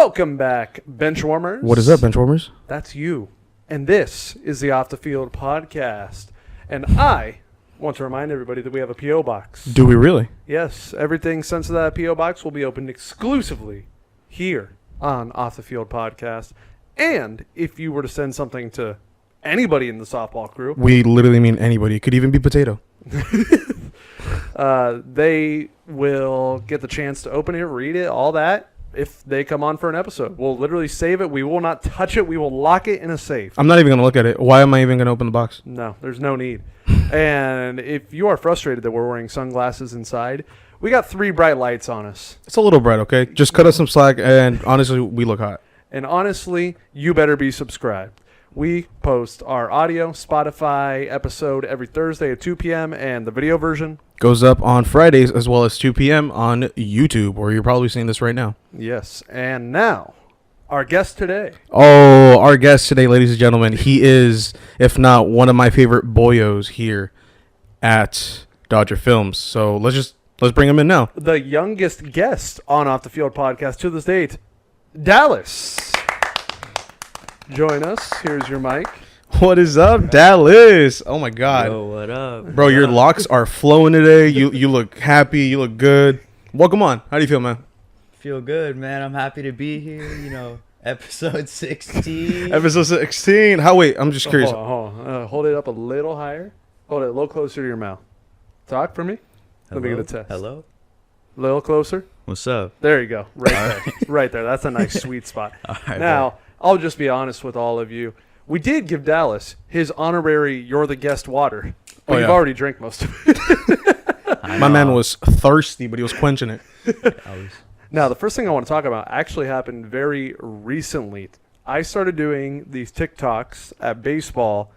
Welcome back, Benchwarmers. What is up, Benchwarmers? That's you. And this is the Off the Field podcast. And I want to remind everybody that we have a P.O. box. Do we really? Yes, everything sent to that P.O. box will be opened exclusively here on Off the Field podcast. And if you were to send something to anybody in the softball crew, We literally mean anybody. It could even be Potato. they will get the chance to open it, read it, all that, if they come on for an episode. We'll literally save it. We will not touch it. We will lock it in a safe. I'm not even going to look at it. Why am I even going to open the box? No, there's no need. And if you are frustrated that we're wearing sunglasses inside, we got 3 bright lights on us. It's a little bright, okay? Just cut us some slack, and honestly, we look hot. And honestly, you better be subscribed. We post our audio Spotify episode every Thursday at 2 p.m. and the video version Goes up on Fridays as well as 2 p.m. on YouTube, where you're probably seeing this right now. Yes. And now, our guest today. Oh, our guest today, ladies and gentlemen, he is, if not one of my favorite boyos here at Dodgerfilms. So let's bring him in now. The youngest guest on Off the Field podcast to this date, Dallas. Join us. Here's your mic. What is up, Dallas? Oh my God. Yo, what up? Bro, your locks are flowing today. You look happy. You look good. Welcome on. How do you feel, man? Feel good, man. I'm happy to be here. You know, episode 16. Episode 16. Wait, I'm just curious. Hold on. Hold it up a little higher. Hold it a little closer to your mouth. Talk for me. Let me get a test. Hello? A little closer. What's up? There you go. Right there. Right there. That's a nice sweet spot. All right, Now, I'll just be honest with all of you. We did give Dallas his honorary "You're the Guest" water. But you've already drank most of it. My man was thirsty, but he was quenching it. Now, the first thing I want to talk about actually happened very recently. I started doing these TikToks at baseball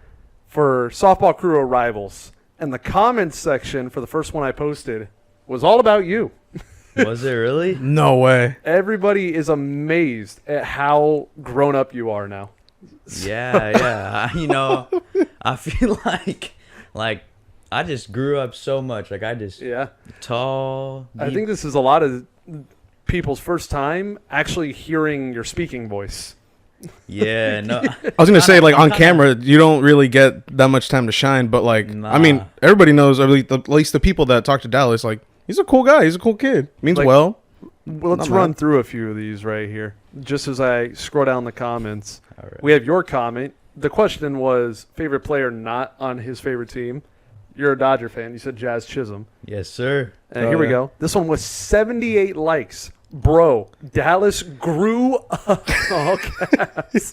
for softball crew arrivals. And the comments section for the first one I posted was all about you. Was it really? No way. Everybody is amazed at how grown up you are now. Yeah. You know, I feel like I just grew up so much. Like tall. I think this is a lot of people's first time actually hearing your speaking voice. Yeah, no. I was going to say, like, on camera, you don't really get that much time to shine. But, like, I mean, everybody knows, at least the people that talk to Dallas, like, he's a cool guy. He's a cool kid. Means like, well. Let's run through a few of these right here. Just as I scroll down the comments. All right. We have your comment. The question was, favorite player not on his favorite team. You're a Dodger fan. You said Jazz Chisholm. Yes, sir. And here we go. This one was 78 likes. Bro, Dallas grew up.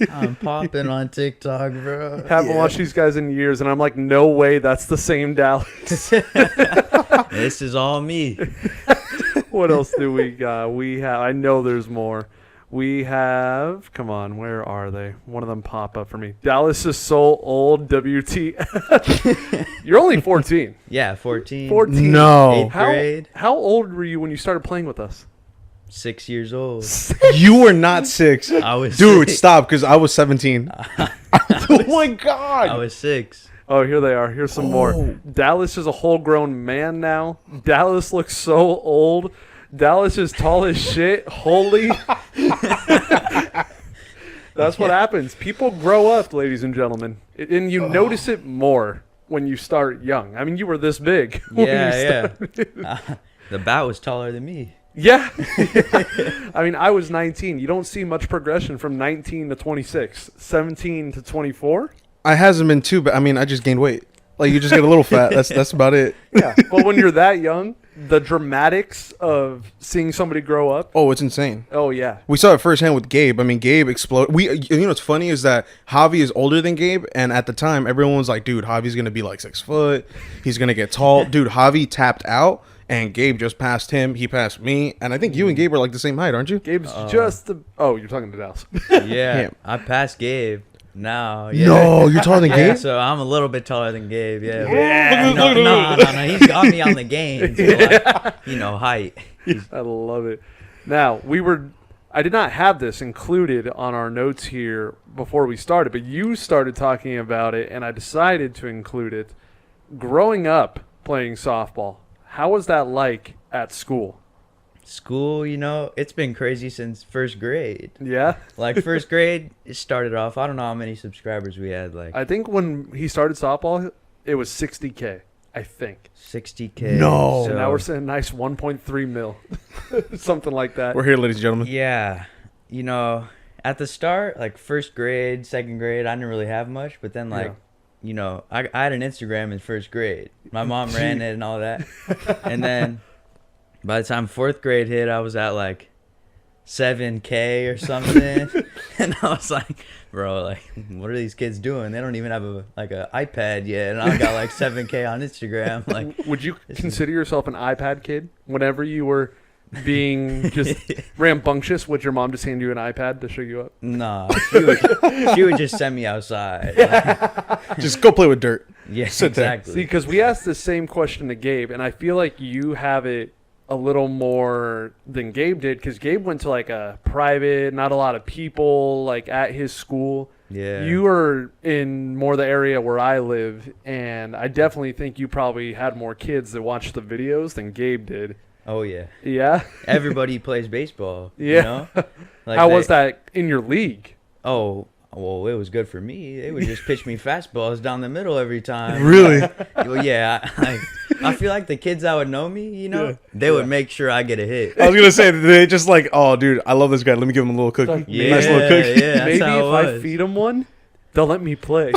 I'm popping on TikTok, bro. Haven't watched these guys in years, and I'm like, no way, that's the same Dallas. This is all me. What else do we got? We have, I know there's more. We have, come on, where are they? One of them pop up for me. Dallas is so old, WTF. You're only 14. Yeah, 14. 14. No. 8th grade. How old were you when you started playing with us? 6 years old. You were not 6. I was Dude, 6. stop, because I was 17. Oh, my God. I was 6. Oh, here they are. Here's some more. Dallas is a whole grown man now. Dallas looks so old. Dallas is tall as shit. Holy. That's what happens. People grow up, ladies and gentlemen. And you notice it more when you start young. I mean, you were this big. Yeah. The bat was taller than me. Yeah. I mean, I was 19. You don't see much progression from 19 to 26. 17 to 24. I hasn't been too, but I mean, I just gained weight. Like, you just get a little fat. That's about it. Yeah. But when you're that young, the dramatics of seeing somebody grow up. Oh, it's insane. Oh, yeah. We saw it firsthand with Gabe. I mean, Gabe exploded. You know what's funny is that Javi is older than Gabe, and at the time, everyone was like, dude, Javi's going to be like 6 foot. He's going to get tall. Dude, Javi tapped out, and Gabe just passed him. He passed me, and I think you and Gabe are like the same height, aren't you? Gabe's just the... Oh, you're talking to Dallas. Yeah, I passed Gabe. Now, yeah. No, you're taller than Gabe? So I'm a little bit taller than Gabe, yeah. No, he's got me on the game. So like, height. I love it. Now, I did not have this included on our notes here before we started, but you started talking about it, and I decided to include it. Growing up playing softball, how was that like at school? school, you know, it's been crazy since first grade. Yeah. Like first grade, it started off. I don't know how many subscribers we had. Like I think when he started softball, it was 60K. I think. 60K. No. So now we're saying nice 1.3 mil, something like that. We're here, ladies and gentlemen. Yeah, you know, at the start, like first grade, second grade, I didn't really have much. But then, like, you know, I had an Instagram in first grade. My mom ran it and all that. And then by the time fourth grade hit, I was at like 7K or something. And I was like, bro, like, what are these kids doing? They don't even have a iPad yet, and I got like 7K on Instagram. Like, would you consider yourself an iPad kid? Whenever you were being just rambunctious, would your mom just hand you an iPad to show you up? Nah, she would just send me outside. Just go play with dirt. Yeah, Sit there. exactly. See, because we asked the same question to Gabe, and I feel like you have it a little more than Gabe did, because Gabe went to like a private, not a lot of people, like at his school. Yeah. You are in more the area where I live, and I definitely think you probably had more kids that watched the videos than Gabe did. Oh yeah. Yeah. Everybody plays baseball. Yeah. You know? Like How was that in your league? Oh, well, it was good for me. They would just pitch me fastballs down the middle every time. Really? Well, yeah. I feel like the kids that would know me, you know, they would make sure I get a hit. I was gonna say they just like, oh, dude, I love this guy. Let me give him a little cookie. Yeah, Nice little cookie. yeah. That's Maybe how if it I was. feed him one, they'll let me play.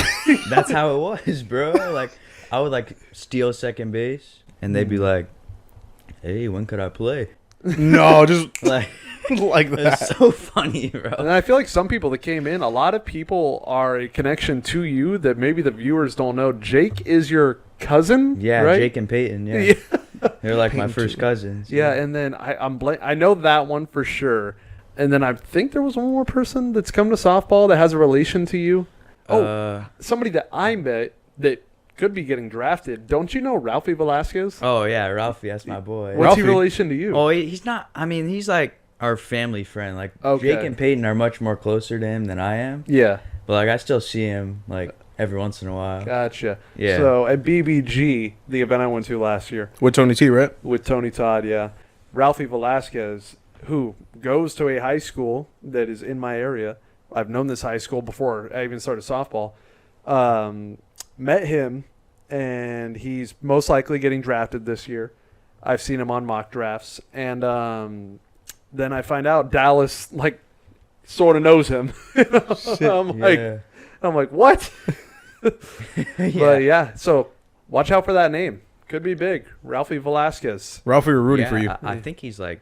That's how it was, bro. Like, I would like steal second base, and they'd be like, "Hey, when could I play?" No, just Like, like that. it's so funny, And bro. I feel like some people that came in, a lot of people are a connection to you that maybe the viewers don't know. Jake is your cousin, Yeah, right? Jake and Peyton. Yeah, Yeah. they're like my first cousins. Yeah, and then I know that one for sure. And then I think there was one more person that's come to softball that has a relation to you. Somebody that I met that could be getting drafted. Don't you know Ralphie Velasquez? Oh yeah, Ralphie, that's my boy. What's he Ralphie? relation to you? Oh, he's not. I mean, he's like our family friend. Like Okay. Jake and Peyton are much more closer to him than I am. Yeah, But like I still see him like every once in a while. gotcha. Yeah. So at BBG, the event I went to last year With Tony T, right? with Tony Todd, yeah, Ralphie Velasquez, who goes to a high school that is in my area. I've known this high school before I even started softball. Met him, and he's most likely getting drafted this year. I've seen him on mock drafts, and then I find out Dallas like sort of knows him. I'm like, what? But yeah, so watch out for that name. Could be big. Ralphie Velasquez. Ralphie, we're rooting for you. I think he's like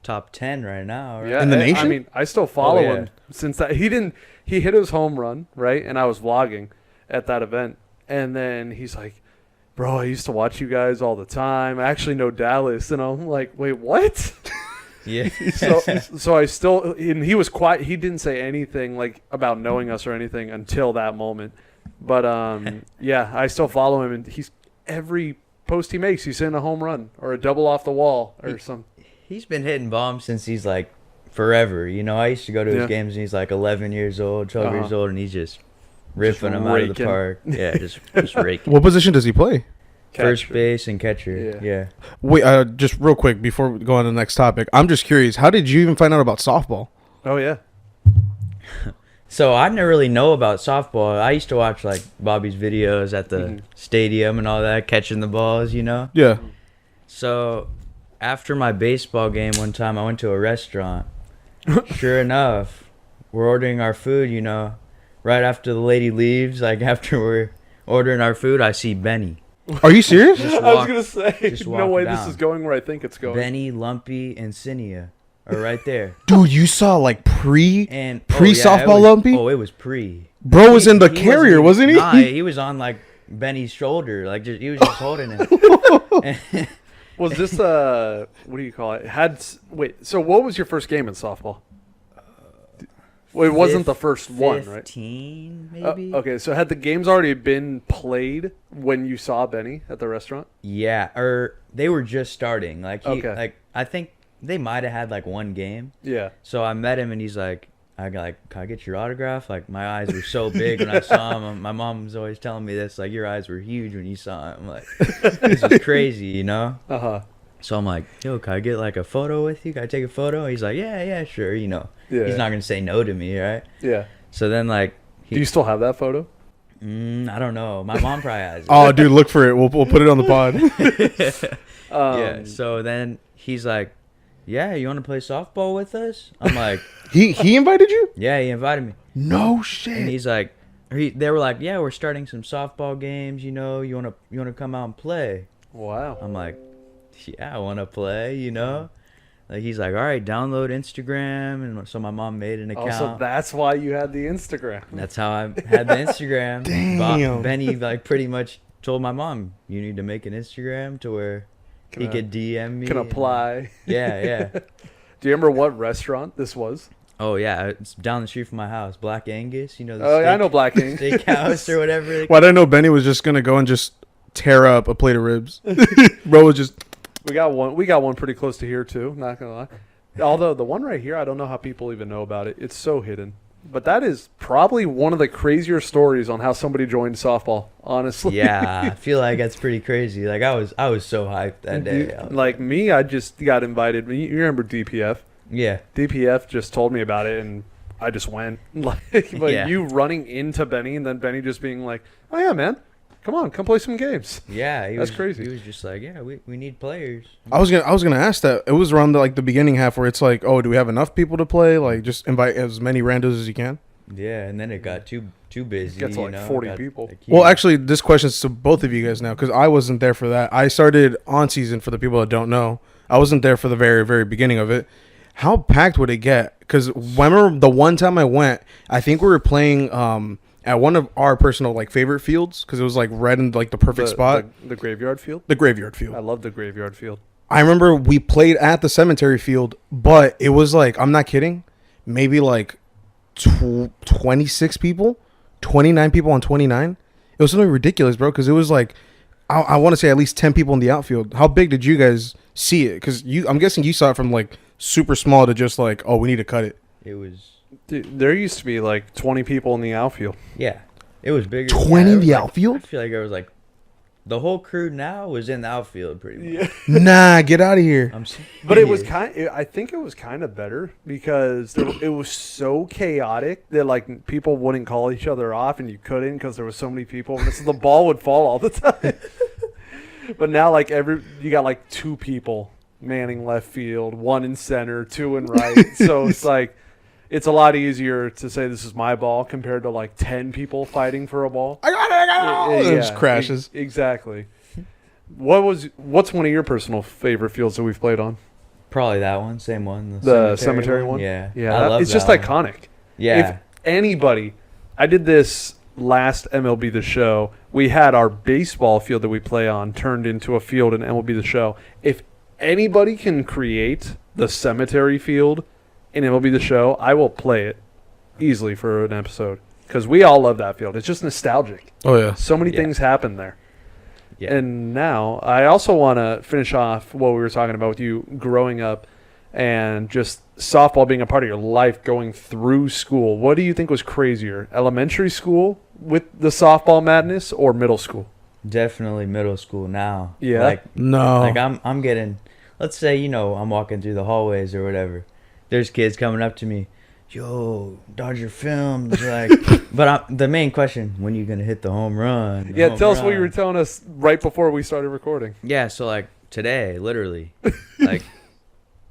top 10 right now. Right? Yeah, In the I nation? mean, I still follow yeah. him since that he hit his home run, right? And I was vlogging at that event. And then he's like, "Bro, I used to watch you guys all the time. I actually know Dallas." And I'm like, "Wait, what?" Yeah. So I still, and he was quiet. He didn't say anything like about knowing us or anything until that moment. But yeah, I still follow him, and he's every post he makes, he's hitting a home run or a double off the wall or something. He's been hitting bombs since he's like forever. You know, I used to go to his Yeah. games and he's like 11 years old, 12 years old, and he's just ripping them out of the raking. park. Yeah, just raking. What position does he play? First Catcher. base and catcher. Yeah. Wait, just real quick before we go on to the next topic, I'm just curious. How did you even find out about softball? Oh yeah. So I didn't really know about softball. I used to watch like Bobby's videos at the stadium and all that, catching the balls, you know? Yeah. So after my baseball game one time, I went to a restaurant. Sure enough, we're ordering our food, you know. Right after the lady leaves, like after we're ordering our food, I see Benny. Are you serious? Just I was walk- gonna say, just no walk way down. this is going where I think it's going. Benny, Lumpy, and Cinia are right there. Dude, you saw like pre And Pre-softball it was- Lumpy? Oh, it was pre. Bro was in the He carrier, wasn't he? Nah, he was on like Benny's shoulder, like he was just holding it. Was this what do you call it? Wait, so what was your first game in softball? Well, it wasn't the first one, right? 15, maybe. Okay, so had the games already been played when you saw Benny at the restaurant? Yeah, or they were just starting. Like Okay. like I think they might have had like one game. Yeah. So I met him and he's like, can I get your autograph? Like my eyes were so big when I saw him. My mom's always telling me this, like your eyes were huge when you saw him. Like this was crazy, you know. Uh huh. So I'm like, yo, can I get like a photo with you? Can I take a photo? He's like, yeah, sure. You know, Yeah. he's not gonna say no to me, right? Yeah. So then like, Do you still have that photo? I don't know. My mom probably has it. Oh, dude, look for it. We'll put it on the pod. Yeah. So then he's like, yeah, you want to play softball with us? I'm like, He invited you? yeah, he invited me. No And shit. he's like, they were like, yeah, we're starting some softball games. You know, you wanna come out and play? Wow. I'm like, yeah, I wanna play. You know, like he's like, all right, download Instagram, and so my mom made an account. Also, that's why you had the Instagram. That's how I had the Instagram. Damn. Benny like pretty much told my mom, you need to make an Instagram to where he could DM me. Can apply. Yeah. Do you remember what restaurant this was? Oh yeah, it's down the street from my house. Black Angus, you know. The Oh, yeah, I know Black King. Steakhouse or whatever. Well, I didn't know Benny was just gonna go and just tear up a plate of ribs. Bro was just. We got one pretty close to here too, not gonna lie. Although the one right here, I don't know how people even know about it. It's so hidden. But that is probably one of the crazier stories on how somebody joined softball, honestly. Yeah, I feel like that's pretty crazy. Like I was so hyped that day. I was- Like me, I just got invited. You remember DPF? yeah. DPF just told me about it, and I just went. Like, but Yeah. you running into Benny, and then Benny just being like, "Oh yeah, man, come play some games." Yeah, That's crazy. He was just like, yeah, we need players. I was gonna ask that. It was around the beginning half where it's like, oh, do we have enough people to play? Like, just invite as many randos as you can. Yeah, and then it got too busy. Gets like 40 got, people. like, Well, huge. actually, this question's to both of you guys now because I wasn't there for that. I started on season for the people that don't know. I wasn't there for the very, very beginning of it. How packed would it get? Because remember the one time I went, I think we were playing at one of our personal like favorite fields because it was like right in like the perfect spot. The graveyard field. The graveyard field. I love the graveyard field. I remember we played at the cemetery field, but it was like, I'm not kidding, maybe like 26 people, 29 people on 29. It was something ridiculous, bro, because it was like, I want to say at least 10 people in the outfield. How big did you guys see it? Because I'm guessing you saw it from like super small to just like, oh, we need to cut it. It was Dude, there used to be like 20 people in the outfield. yeah, it was bigger. 20 Yeah, in it was the like- outfield? I feel like it was like the whole crew now was in the outfield pretty much. Nah, get out of here. I'm serious. But it was I think it was kind of better because it was so chaotic that like people wouldn't call each other off and you couldn't because there was so many people. And so the ball would fall all the time. But now like you got like 2 people manning left field, 1 in center, 2 in right. So it's like it's a lot easier to say this is my ball compared to like 10 people fighting for a ball. I got it. It just crashes. Exactly. What's one of your personal favorite fields that we've played on? Probably that one, same one. The cemetery one? Yeah. Yeah, I love it's just that one. iconic. Yeah. If anybody, I did this last MLB The Show. We had our baseball field that we play on turned into a field in MLB The Show. If anybody can create the cemetery field in MLB The Show, I will play it easily for an episode because we all love that field. It's just nostalgic. Oh, yeah. So many Yeah. things happen there. Yeah. And now I also want to finish off what we were talking about with you growing up and just softball being a part of your life going through school. What do you think was crazier, elementary school with the softball madness or middle school? Definitely middle school now. Yeah? Like No. Like I'm getting, let's say, you know, I'm walking through the hallways or whatever. There's kids coming up to me, yo, Dodgerfilms, like. But the main question, when you gonna hit the home run? The Yeah, home tell us what you run? were telling us right before we started recording. Yeah, so like today, literally, like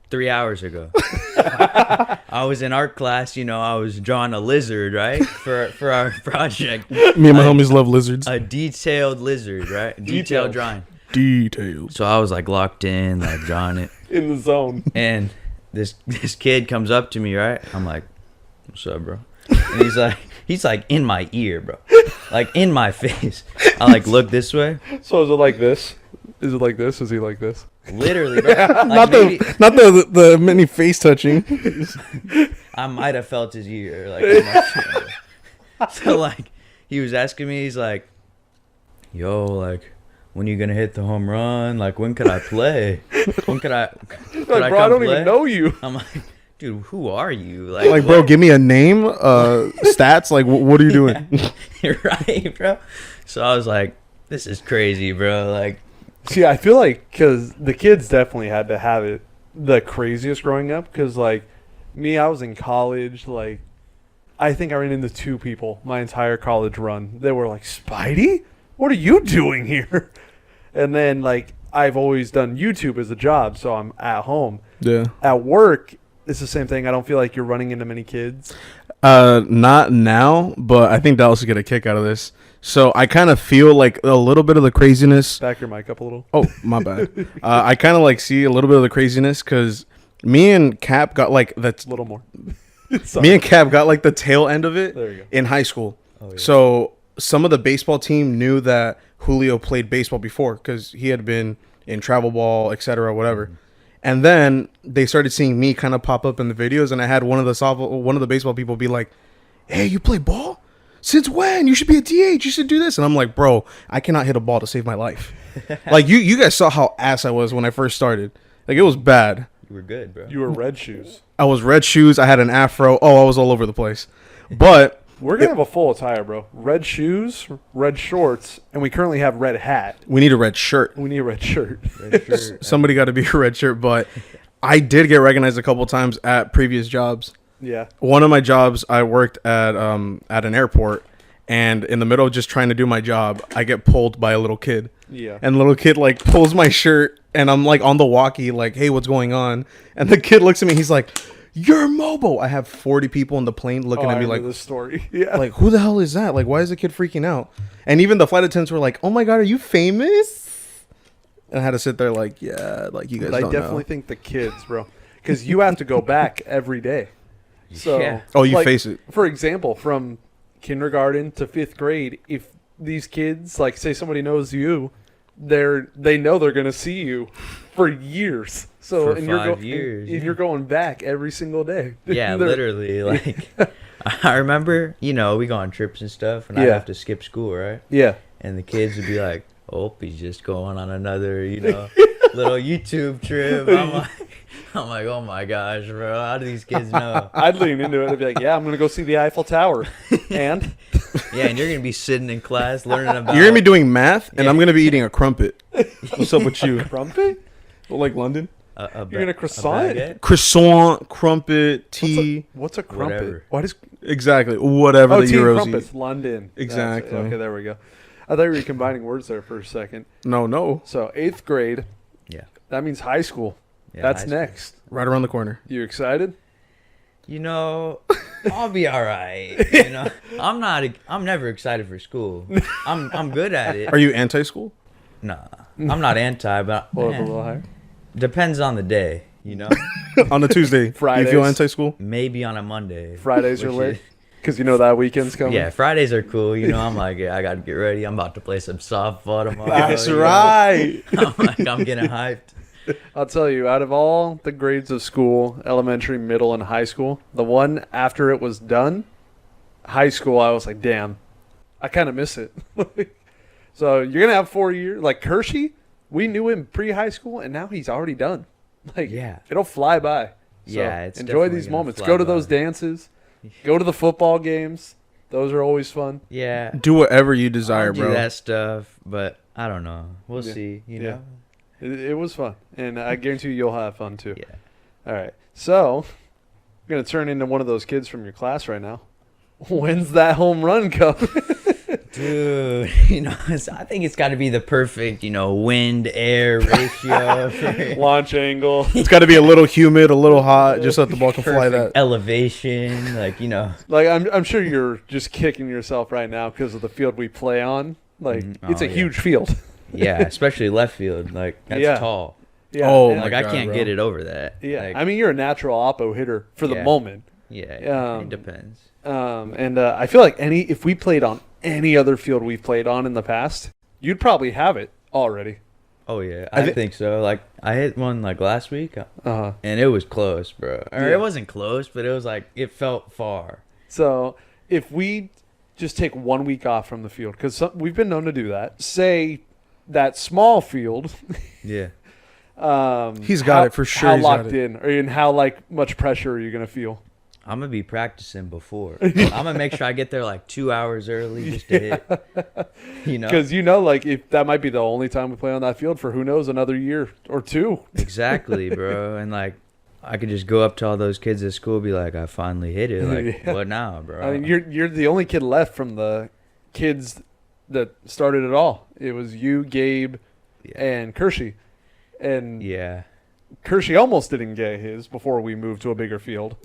3 hours ago, I was in art class. You know, I was drawing a lizard, right, for our project. Me and my homies love lizards. A detailed lizard, right? Detailed drawing. Details. So I was like locked in, like drawing it. In the zone. And this kid comes up to me, right? I'm like, "What's up, bro?" And he's like in my ear, bro, like in my face. I like look this way, So is it like this? Is it like this? Is he like this? literally, bro. Like not maybe, the many face touching. I might have felt his ear, like on my shoulder. So like he was asking me, he's like, "Yo, like, when you gonna hit the home run? Like, when could I play? When could I?" Like, bro, I don't even know you. I'm like, dude, who are you? Like, bro, give me a name, stats. Like, what are you doing? You're right, bro. So I was like, this is crazy, bro. Like, See, I feel like because the kids definitely had to have it the craziest growing up. Because like me, I was in college. Like I think I ran into 2 people my entire college run. They were like, "Spidey, what are you doing here?" And then like I've always done YouTube as a job, so I'm at home. Yeah. At work, it's the same thing. I don't feel like you're running into many kids. Not now, but I think Dallas will get a kick out of this. So I kind of feel like a little bit of the craziness. Back your mic up a little. Oh, my bad. I kind of like see a little bit of the craziness because me and Cap got like A little more. me and Cap got like the tail end of it There you go. in high school. Oh, yeah. So some of the baseball team knew that Julio played baseball before because he had been in travel ball, etc., whatever. And then they started seeing me kind of pop up in the videos, and I had one of the baseball people be like, "Hey, you play ball? Since when? You should be a DH. You should do this." And I'm like, "Bro, I cannot hit a ball to save my life." Like you guys saw how ass I was when I first started. Like it was bad. You were good, bro. You were red shoes. I was red shoes. I had an afro. Oh, I was all over the place. But We're gonna have a full attire, bro. Red shoes, red shorts, and we currently have red hat. we need a red shirt. We need a red shirt. Red shirt. Somebody got to be a red shirt. But I did get recognized a couple times at previous jobs. Yeah. One of my jobs, I worked at an airport, and in the middle of just trying to do my job, I get pulled by a little kid. Yeah. And the little kid like pulls my shirt, and I'm like on the walkie, like, "Hey, what's going on?" And the kid looks at me, he's like, "You're Mobo." I have 40 people in the plane looking at me like, this story. Yeah. like, who the hell is that? Like, why is the kid freaking out? And even the flight attendants were like, "Oh my god, are you famous?" And I had to sit there like, "Yeah, like you guys But I don't definitely know." think the kids, bro, because you have to go back every day. So, Yeah. Oh, you like, face it. For example, from kindergarten to 5th grade, if these kids, like, say somebody knows you, they know they're gonna see you for years. So For and 5 years, and yeah. you're going back every single day. Yeah, They're- literally. Like, I remember, we go on trips and stuff, and I'd Yeah. have to skip school, right? Yeah. And the kids would be like, "Oh, he's just going on another, little YouTube trip." I'm like, oh my gosh, bro, how do these kids know? I'd lean into it and be like, "Yeah, I'm gonna go see the Eiffel Tower," and Yeah, and you're gonna be sitting in class learning about. You're gonna be doing math, and Yeah. I'm gonna be eating a crumpet. What's up with you? crumpet. Like London? You're gonna croissant? baguette? Croissant, crumpet, tea. What's a crumpet? Whatever. What is? Exactly. Whatever Oh, the tea and Euros crumpets, eat. London. Exactly. That's it. Okay, there we go. I thought you were combining words there for a second. No. So 8th grade. Yeah. That means high school. Yeah, That's high school. next. Right around the corner. You excited? I'll be all right. I'm never excited for school. I'm good at it. Are you anti-school? Nah, I'm not anti, but Hold up a man, little higher. depends on the day. On a Tuesday. Fridays. You feel anti-school? Maybe on a Monday. Fridays are which lit is- because you know that weekend's coming. Yeah, Fridays are cool. I'm like, yeah, I got to get ready. I'm about to play some softball tomorrow. That's you know? right. I'm getting hyped. I'll tell you, out of all the grades of school, elementary, middle, and high school, the one after it was done, high school, I was like, damn, I kind of miss it. So you're gonna have 4 years, like Hershey. We knew him pre-high school, and now he's already done. Like, Yeah. it'll fly by. So Yeah, it's enjoy definitely these gonna moments. fly Go to by. those dances. Go to the football games. Those are always fun. Yeah. Do whatever you desire, I'll do bro. that stuff, but I don't know. We'll Yeah. see. You Yeah. know. It was fun, and I guarantee you, you'll have fun too. Yeah. All right, so I'm gonna turn into one of those kids from your class right now. When's that home run come? Dude, I think it's got to be the perfect, wind air ratio. Launch angle. It's got to be a little humid, a little hot, just so that the ball can fly Perfect that. elevation, Like I'm sure you're just kicking yourself right now because of the field we play on. Like it's a Oh, yeah. huge field. yeah, especially left field. Like that's Yeah. tall. Yeah. Oh, and- my Like I God, can't bro. get it over that. yeah. Like, I mean, you're a natural oppo hitter for the Yeah. moment. yeah, um, it depends. And I feel like if we played on any other field we've played on in the past, you'd probably have it already. Oh yeah, I I thi- think so. Like I hit one like last week, Uh-huh. and it was close, bro. Or Yeah. it wasn't close, but it was like it felt far. So if we just take 1 week off from the field, because we've been known to do that, say that small field, Yeah. He's got it for sure, How he's got locked it. in, or in how much pressure are you gonna feel? I'm gonna be practicing before. I'm gonna make sure I get there like 2 hours early just to hit. You know, Because like if that might be the only time we play on that field for who knows another year or two. exactly, bro. And like, I could just go up to all those kids at school, and be like, I finally hit it. Like, Yeah. what now, bro? I mean, you're the only kid left from the kids that started it all. It was you, Gabe, Yeah. and Kershey. And Yeah. Kershey almost didn't get his before we moved to a bigger field.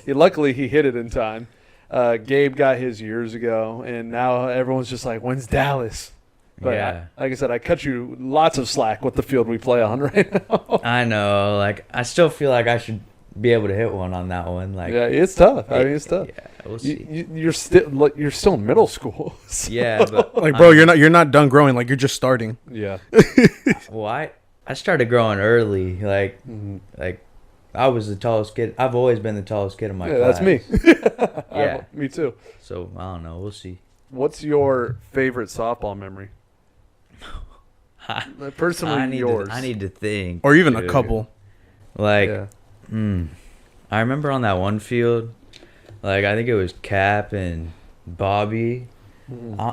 Luckily, he hit it in time. Gabe got his years ago, and now everyone's just like, when's Dallas? But Yeah. like I said, I cut you lots of slack with the field we play on right now. I know. Like, I still feel like I should be able to hit one on that one. Like, Yeah, it's tough. I mean, it's tough. Yeah, we'll see. You're still in middle school. so- Yeah, but Like, bro, you're not done growing. Like, you're just starting. Yeah. well, I started growing early. Like, Mhm. like I was the tallest kid. I've always been the tallest kid in my Yeah, class. that's me. Yeah. Me too. So I don't know. We'll see. What's your favorite softball memory? Personally, yours. I need to think. Or even a dude. couple. Like, Yeah. I remember on that one field, like I think it was Cap and Bobby.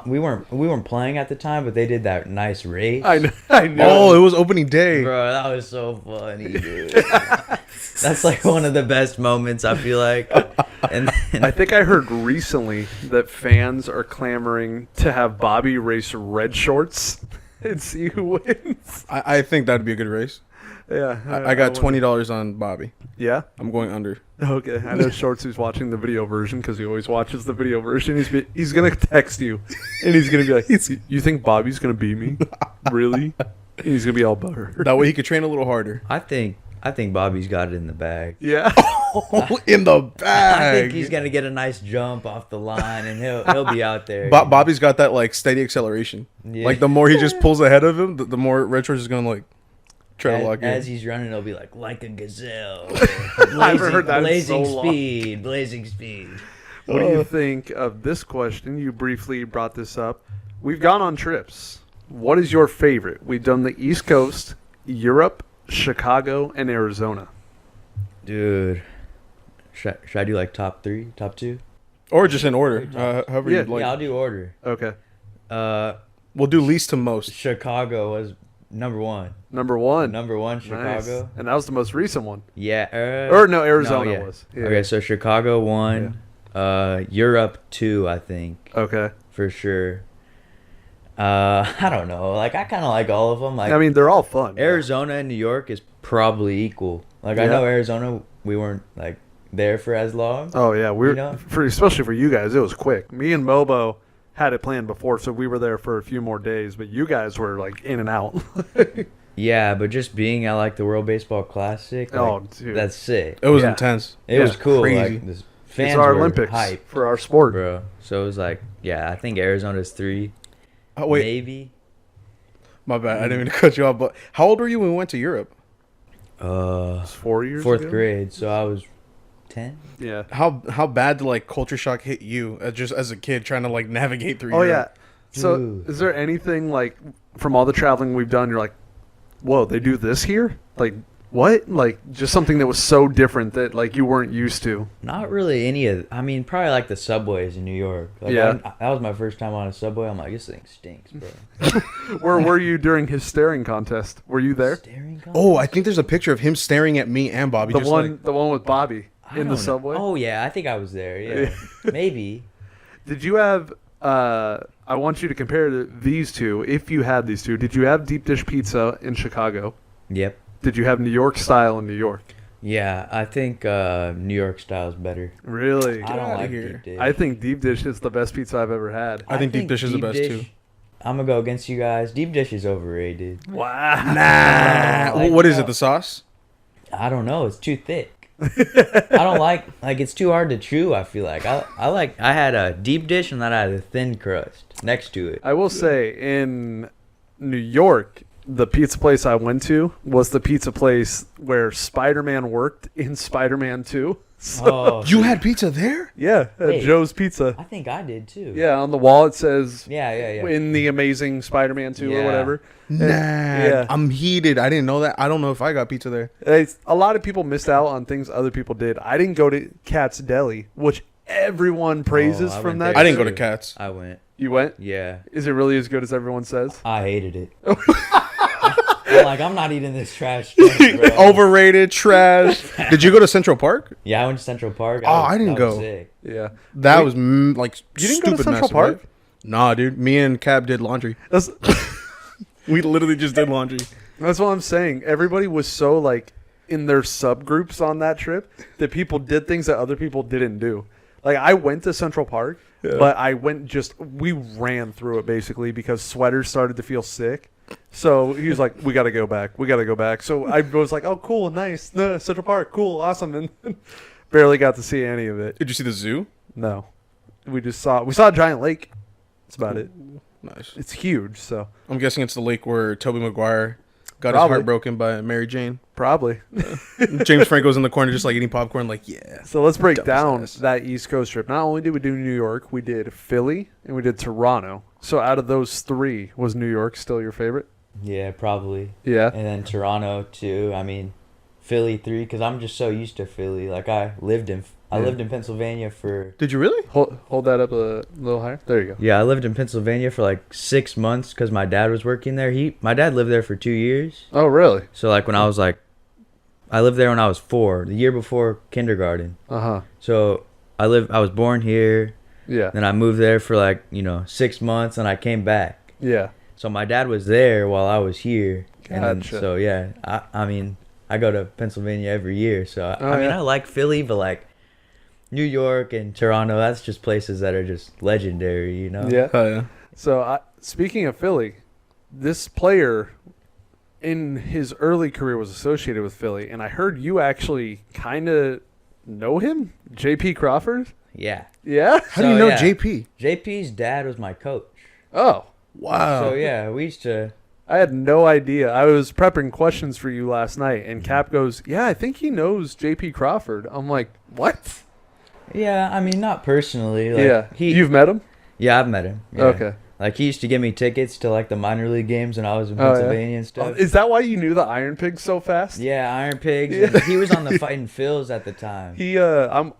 We weren't playing at the time, but they did that nice race. I know. I know. Oh, it was opening day. Bro, that was so funny, dude. That's like one of the best moments, I feel like. And then, I think I heard recently that fans are clamoring to have Bobby race red shorts and see who wins. I think that'd be a good race. Yeah. I got $20 on Bobby. Yeah? I'm going under. Okay. I know Shorts who's watching the video version because he always watches the video version. He's going to text you and he's going to be like, you think Bobby's going to beat me? Really? And he's going to be all butthurt. That way he could train a little harder. I think Bobby's got it in the bag. Yeah. In the bag. I think he's gonna get a nice jump off the line, and he'll be out there. Bobby's got that like steady acceleration. Yeah. Like the more he just pulls ahead of him, the more Red Shorts is gonna like try to lock as in. he's running, he'll be like a gazelle. I haven't heard that in blazing so long. speed, blazing speed. What do you think of this question? You briefly brought this up. We've gone on trips. What is your favorite? We've done the East Coast, Europe, Chicago, and Arizona. Dude, should I do like top 3, top 2? Or just in order, however Yeah. you'd like. Yeah, I'll do order. Okay. We'll do least to most. Chicago was number 1. Number one. Number 1, Nice. Chicago. And that was the most recent one. Yeah. Or no, Arizona yeah. was. Yeah. Okay, so Chicago 1, Europe 2, I think, Okay. for sure. I don't know. Like, I kind of like all of them. Like, I mean, they're all fun. Arizona and New York is probably equal. Like, I Yeah. know Arizona, we weren't like there for as long. Oh yeah, we're You know? especially for you guys. It was quick. Me and Mobo had it planned before, so we were there for a few more days. But you guys were like in and out. Yeah, but just being at like the World Baseball Classic, like, Oh, dude. that's sick. It was Yeah. intense. It was cool. Crazy. Like, the fans It's our were Olympics hype, for our sport. bro. So it was like, yeah, I think Arizona's 3, Oh, wait, maybe. my bad. I didn't mean to cut you off. But how old were you when we went to Europe? It's 4 years. 4th ago? grade, so I was 10. Yeah. How bad did like culture shock hit you just as a kid trying to like navigate through? Oh Europe? yeah. So Dude. is there anything like from all the traveling we've done? You're like, whoa, they do this here? Like what? Like just something that was so different that like you weren't used to. Not really any of. I mean, probably like the subways in New York. Like, Yeah. that was my first time on a subway. I'm like, this thing stinks, bro. Where were you during his staring contest? Were you there? Staring contest? Oh, I think there's a picture of him staring at me and Bobby. The just one, like, the one with Bobby I in don't the know. subway. Oh yeah, I think I was there. Yeah, maybe. Did you have? I want you to compare these two. If you had these two, did you have deep dish pizza in Chicago? Yep. Did you have New York style in New York? Yeah, I think New York style is better. Really? I don't outta like here. deep dish. I think deep dish is the best pizza I've ever had. I think deep dish is the best too. I'm gonna go against you guys. Deep dish is overrated. Wow. Nah. Like, What is it? The sauce? I don't know. It's too thick. I don't like it's too hard to chew. I feel like I had a deep dish and then I had a thin crust next to it. I will say in New York, the pizza place I went to was the pizza place where Spider-Man worked in Spider-Man 2. Oh, You had pizza there? Yeah, at Wait. Joe's Pizza. I think I did too. Yeah, on the wall it says Yeah. in the Amazing Spider-Man 2 or Yeah. whatever. Nah, Yeah. I'm heated. I didn't know that. I don't know if I got pizza there. A lot of people missed out on things other people did. I didn't go to Cat's Deli, which everyone praises I from went that. I didn't go too. to Cats. I went. You went? Yeah. Is it really as good as everyone says? I hated it. I'm like, I'm not eating this trash. Stuff, bro. Overrated, trash. Did you go to Central Park? Yeah, I went to Central Park. Oh, I didn't that was go. sick. Yeah. That Wait, was like You didn't go stupid to Central massive, Park? right? Nah, dude. Me and Cap did laundry. That's We literally just did laundry. that's what I'm saying. Everybody was so like in their subgroups on that trip that people did things that other people didn't do. Like I went to Central Park, but I went we ran through it basically because sweaters started to feel sick. So he was like, "We got to go back. We got to go back." So I was like, "Oh, cool, nice, Central Park, cool, awesome," and barely got to see any of it. Did you see the zoo? No, we saw a giant lake. That's about it. Nice. It's huge, so I'm guessing it's the lake where Tobey Maguire got Probably. his heart broken by Mary Jane. probably. James Franco's in the corner just like eating popcorn, like, yeah. So let's break Dumbass down ass. that East Coast trip. Not only did we do New York, we did Philly and we did Toronto. So out of those three, was New York still your favorite? Yeah, probably. Yeah. And then Toronto too. I mean, Philly 3 because I'm just so used to Philly. Like I lived in Pennsylvania for. Did you really? Hold that up a little higher. There you go. Yeah, I lived in Pennsylvania for like 6 months because my dad was working there. My dad lived there for 2 years. Oh, really? So like when I was like, I lived there when I was 4, the year before kindergarten. Uh-huh. So I was born here. Yeah. Then I moved there for like 6 months, and I came back. Yeah. So my dad was there while I was here. And then, Gotcha. so yeah, I mean, I go to Pennsylvania every year. So Oh, I mean, yeah. I like Philly, but like New York and Toronto, that's just places that are just legendary, you know? Yeah. Oh, yeah. So speaking of Philly, this player in his early career was associated with Philly, and I heard you actually kind of know him, J.P. Crawford. Yeah. Yeah. How do you know yeah. JP? JP's dad was my coach. Oh, Wow. So yeah, we used to. I had no idea. I was prepping questions for you last night, and Cap goes, "Yeah, I think he knows J.P. Crawford." I'm like, "What?" Yeah, I mean, not personally. Like, Yeah. You've met him? Yeah, I've met him. Yeah. Okay. Like he used to give me tickets to like the minor league games when I was in Oh, yeah? Pennsylvania and stuff. Is that why you knew the Iron Pigs so fast? Yeah, Iron Pigs. Yeah. And he was on the Fighting Phils at the time.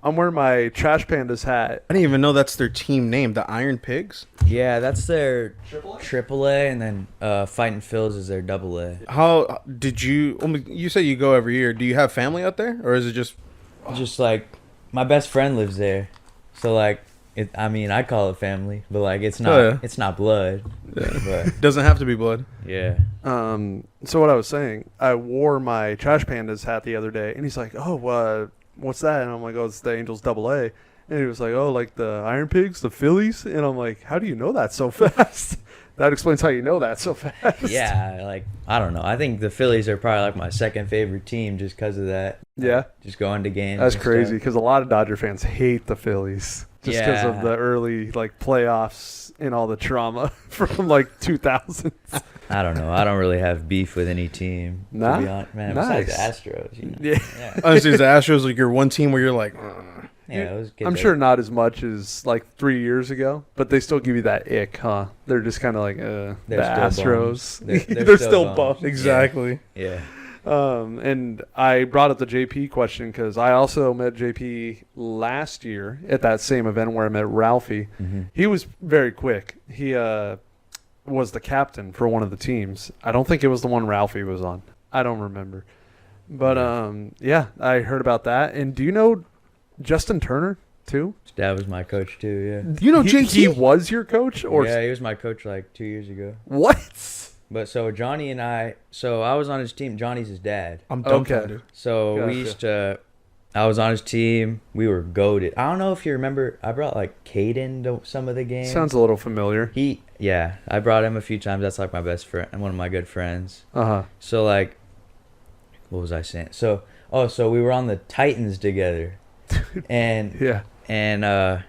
I'm wearing my Trash Pandas hat. I didn't even know that's their team name, the Iron Pigs. Yeah, that's their AAA, and then Fighting Phils is their AA. How did you? You say you go every year. Do you have family out there, or is it just? Just like my best friend lives there, so like I mean, I call it family, but like it's not. Oh, yeah. It's not blood. But Doesn't have to be blood. yeah. So what I was saying, I wore my Trash Pandas hat the other day, and he's like, "Oh, what's that?" And I'm like, "Oh, it's the Angels AA." And he was like, "Oh, like the Iron Pigs, the Phillies?" And I'm like, "How do you know that so fast?" That explains how you know that so fast. Yeah, like I don't know. I think the Phillies are probably like my second favorite team just because of that. Yeah. Just going to games. That's and crazy stuff. because a lot of Dodger fans hate the Phillies just because of Yeah. the early like playoffs and all the trauma from like 2000s. I don't know. I don't really have beef with any team. Nah? To be honest, man. Nice. Besides the Astros, you know. Yeah. Yeah. Honestly, the Astros like your one team where you're like, Yeah, those kids I'm are- sure not as much as like 3 years ago, but they still give you that ick, huh? They're just kind of like the They're still Astros. bums. They're still bums. exactly. Yeah. And I brought up the JP question because I also met JP last year at that same event where I met Ralphie. Mm-hmm. He was very quick. He was the captain for one of the teams. I don't think it was the one Ralphie was on. I don't remember. But yeah, I heard about that. And do you know Justin Turner too? His dad was my coach too. Yeah. You know he, JT. he was your coach, or Yeah, he was my coach like 2 years ago. what? But so Johnny and I was on his team. Johnny's his dad. I'm Okay. dumbfounded. So Gotcha. we used to. I was on his team. We were goated. I don't know if you remember. I brought like Caden to some of the games. Sounds a little familiar. Yeah, I brought him a few times. That's like my best friend and one of my good friends. Uh-huh. So like, what was I saying? So we were on the Titans together, and Yeah.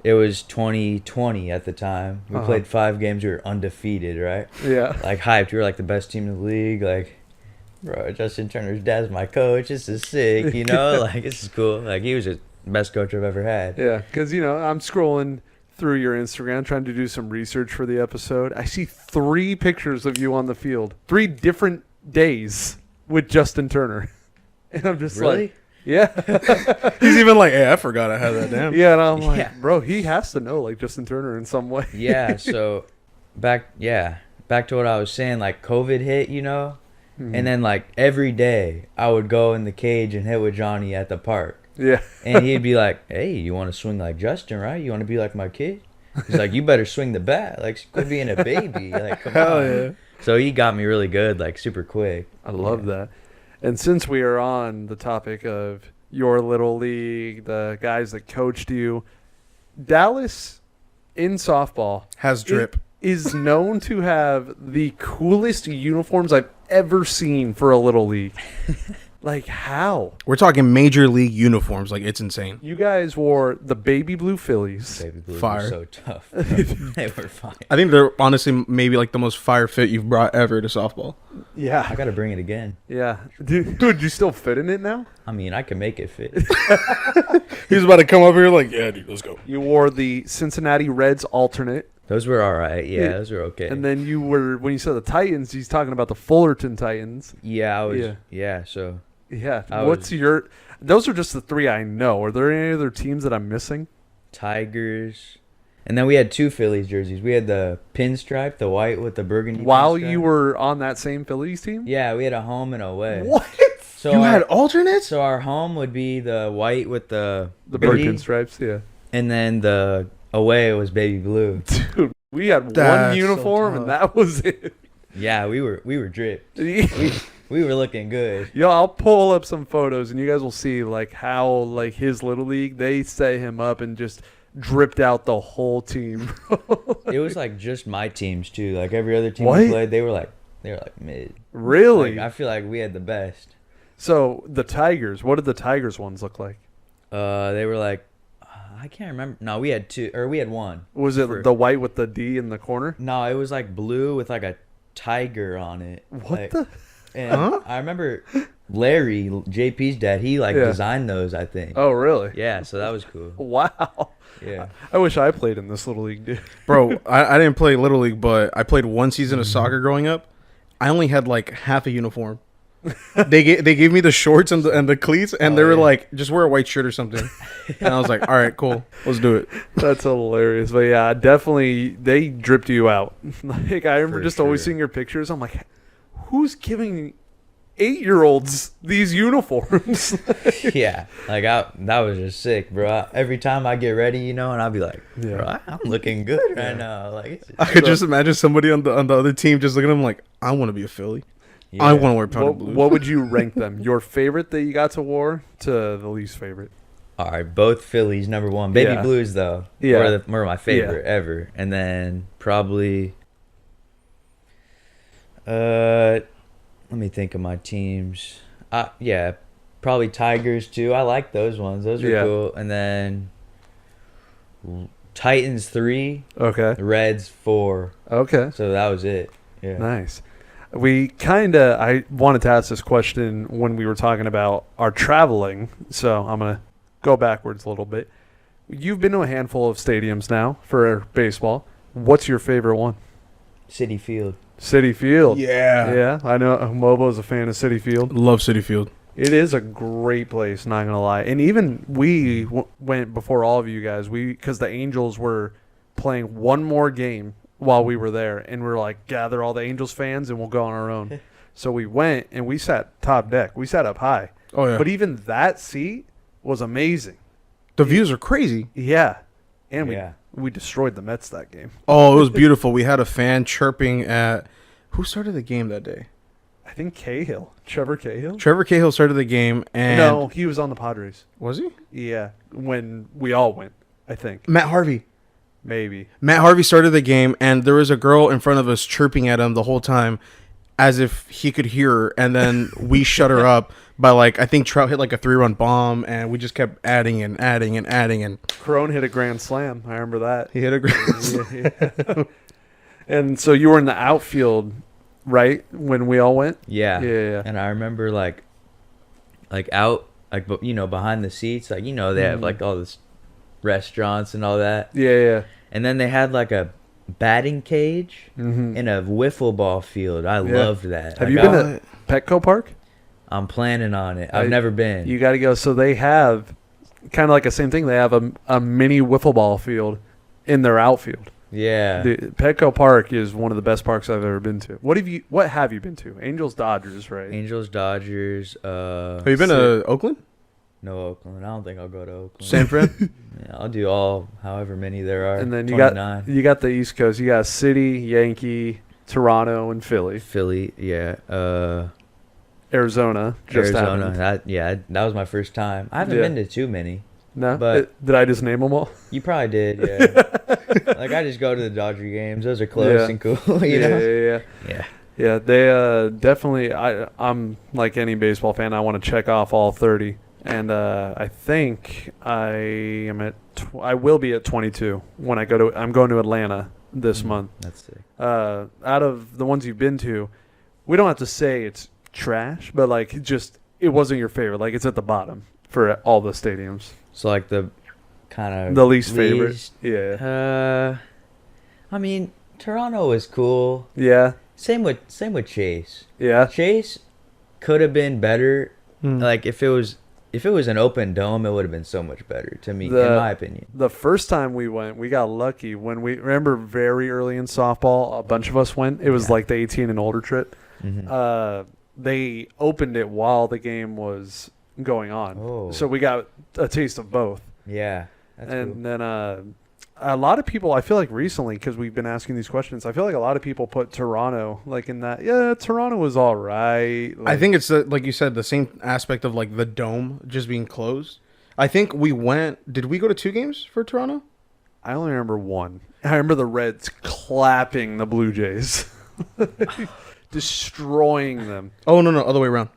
it was 2020 at the time. We Uh-huh. played 5 games. We were undefeated, right? Yeah. Like hyped. We were like the best team in the league. Like, bro, Justin Turner's dad's my coach. This is sick, you know? Like, this is cool. Like, he was the best coach I've ever had. Yeah, because, I'm scrolling through your Instagram trying to do some research for the episode. I see 3 pictures of you on the field, 3 different days with Justin Turner. And I'm just Really? like, yeah. He's even like, hey, I forgot I had that. Damn. Yeah, and I'm like, Yeah. bro, he has to know, like, Justin Turner in some way. Yeah, so back to what I was saying, like COVID hit, you know? Mhm. And then like every day I would go in the cage and hit with Johnny at the park. Yeah. And he'd be like, "Hey, you want to swing like Justin, right? You want to be like my kid?" He's like, "You better swing the bat. Like, quit being a baby. Like, come Hell on." yeah. So he got me really good, like super quick. I love that. And since we are on the topic of your little league, the guys that coached you, Dallas in softball Has drip. is known to have the coolest uniforms I've ever seen for a little league. Like, how? We're talking major league uniforms. Like, it's insane. You guys wore the baby blue Phillies. Baby Blues Fire. were so tough. Bro. They were fine. I think they're honestly maybe like the most fire fit you've brought ever to softball. I Yeah. gotta bring it again. Yeah. Dude, you still fit in it now? I mean, I can make it fit. He was about to come up here like, yeah, dude, let's go. You wore the Cincinnati Reds alternate. Those were all right. Yeah, Yeah. those were okay. And then you were, when you said the Titans, he's talking about the Fullerton Titans. yeah, I was. Yeah. Yeah, so Yeah. I What's was- your, those are just the 3 I know. Are there any other teams that I'm missing? Tigers. And then we had 2 Phillies jerseys. We had the pinstripe, the white with the burgundy. While pinstripe. you were on that same Phillies team? Yeah, we had a home and away. What? So You our, had alternates? so our home would be the white with the The bird burgundy, pinstripes, yeah. and then the away was baby blue. Dude, we had That's one so uniform tough. and that was it. Yeah, we were dripped. We were looking good. Yo, I'll pull up some photos and you guys will see like how like his little league, they set him up and just dripped out the whole team. It was like just my teams too. Like every other team What? we played, they were like mid. Really? Like, I feel like we had the best. So the Tigers, what did the Tigers ones look like? They were like, I can't remember. No, we had 2, or we had 1. Was it For- the white with the D in the corner? No, it was like blue with like a tiger on it. What Like, the? And Huh? I remember Larry, JP's dad, he like Yeah. designed those, I think. Oh, really? Yeah, so that was cool. Wow. Yeah. I wish I played in this little league, dude. Bro, I didn't play Little League, but I played 1 season of soccer growing up. I only had like half a uniform. They gave me the shorts and the cleats, and Oh, they were yeah. like, just wear a white shirt or something. And I was like, all right, cool, let's do it. That's hilarious. But yeah, definitely they dripped you out. Like I remember For just always sure. seeing your pictures. I'm like, who's giving 8-year-olds these uniforms? Yeah. Like that was just sick, bro. Every time I get ready, you know, and I'll be like, Yeah. bro, I'm looking good right now. Like it's I could just imagine somebody on the other team just looking at him like, I want to be a Philly. I want to wear powder what, blue. what would you rank them? Your favorite that you got to wear to the least favorite? All right, both Phillies number 1. Baby Yeah. Blues though, Yeah. were my favorite ever. And then probably, let me think of my teams. Yeah, probably Tigers too. I like those ones. Those are Yeah. cool. And then Titans 3, Okay. Reds 4. Okay. So that was it. Yeah. Nice. I wanted to ask this question when we were talking about our traveling, so I'm going to go backwards a little bit. You've been to a handful of stadiums now for baseball. What's your favorite one? City Field. City Field. Yeah. Yeah, I know Mobo's a fan of City Field. Love City Field. It is a great place, not going to lie. And even we went before all of you guys, because the Angels were playing one more game while we were there, and we were like, gather all the Angels fans and we'll go on our own. So we went and we sat top deck. We sat up high. Oh yeah. But even that seat was amazing. The views are crazy. Yeah. And Yeah. we destroyed the Mets that game. Oh, it was beautiful. We had a fan chirping at who started the game that day? I think Cahill. Trevor Cahill? Trevor Cahill started the game, and No, he was on the Padres. was he? Yeah. When we all went, I think. Matt Harvey. Maybe. Matt Harvey started the game, and there was a girl in front of us chirping at him the whole time, as if he could hear her. And then we shut her up by I think Trout hit like a 3-run bomb, and we just kept adding and adding and adding, and Crone hit a grand slam. I remember that. he hit a grand. Yeah. And so you were in the outfield. right? When we all went. Yeah. Yeah. And I remember like out behind the seats, like they have like all this restaurants and all that. Yeah. And then they had like a batting cage in a wiffle ball field. I loved that. Have Like, you been to Petco Park? I'm planning on it. I've never been. You got to go. So they have kind of like the same thing. They have a mini wiffle ball field in their outfield. Yeah. Petco Park is one of the best parks I've ever been to. What have you been to? Angels, Dodgers, right? Angels, Dodgers. Have you been to Oakland? No, Oakland. I don't think I'll go to Oakland. San Fran? Yeah, I'll do however many there are. And then you 29. got the East Coast. You got City, Yankee, Toronto, and Philly. Philly, yeah. Arizona. Just Arizona. happened. That was my first time. I haven't been to too many. No, but did I just name them all? You probably did, yeah. Like I just go to the Dodger games. Those are close and cool. You know? Yeah. Yeah, they definitely. I'm like any baseball fan. I want to check off all 30, and I think I am at. I will be at 22 when I go to. I'm going to Atlanta this month. That's sick. Out of the ones you've been to, we don't have to say it's trash, but like it wasn't your favorite. Like it's at the bottom for all the stadiums. So like the kind of The least favorite. Yeah. I mean, Toronto was cool. Yeah. Same with Chase. Yeah. Chase could have been better. Like if it was an open dome, it would have been so much better to me, in my opinion. The first time we went, we got lucky. When we remember very early in softball, a bunch of us went. It was like the 18 and older trip. They opened it while the game was going on. Oh. So we got a taste of both. Yeah. That's And cool. then a lot of people, I feel like recently, because we've been asking these questions, I feel like a lot of people put Toronto like in that. Yeah, Toronto was all right. I think it's like you said, the same aspect of like the dome just being closed. I think we went. Did we go to 2 games for Toronto? I only remember one. I remember the Reds clapping the Blue Jays, destroying them. Oh no, other way around.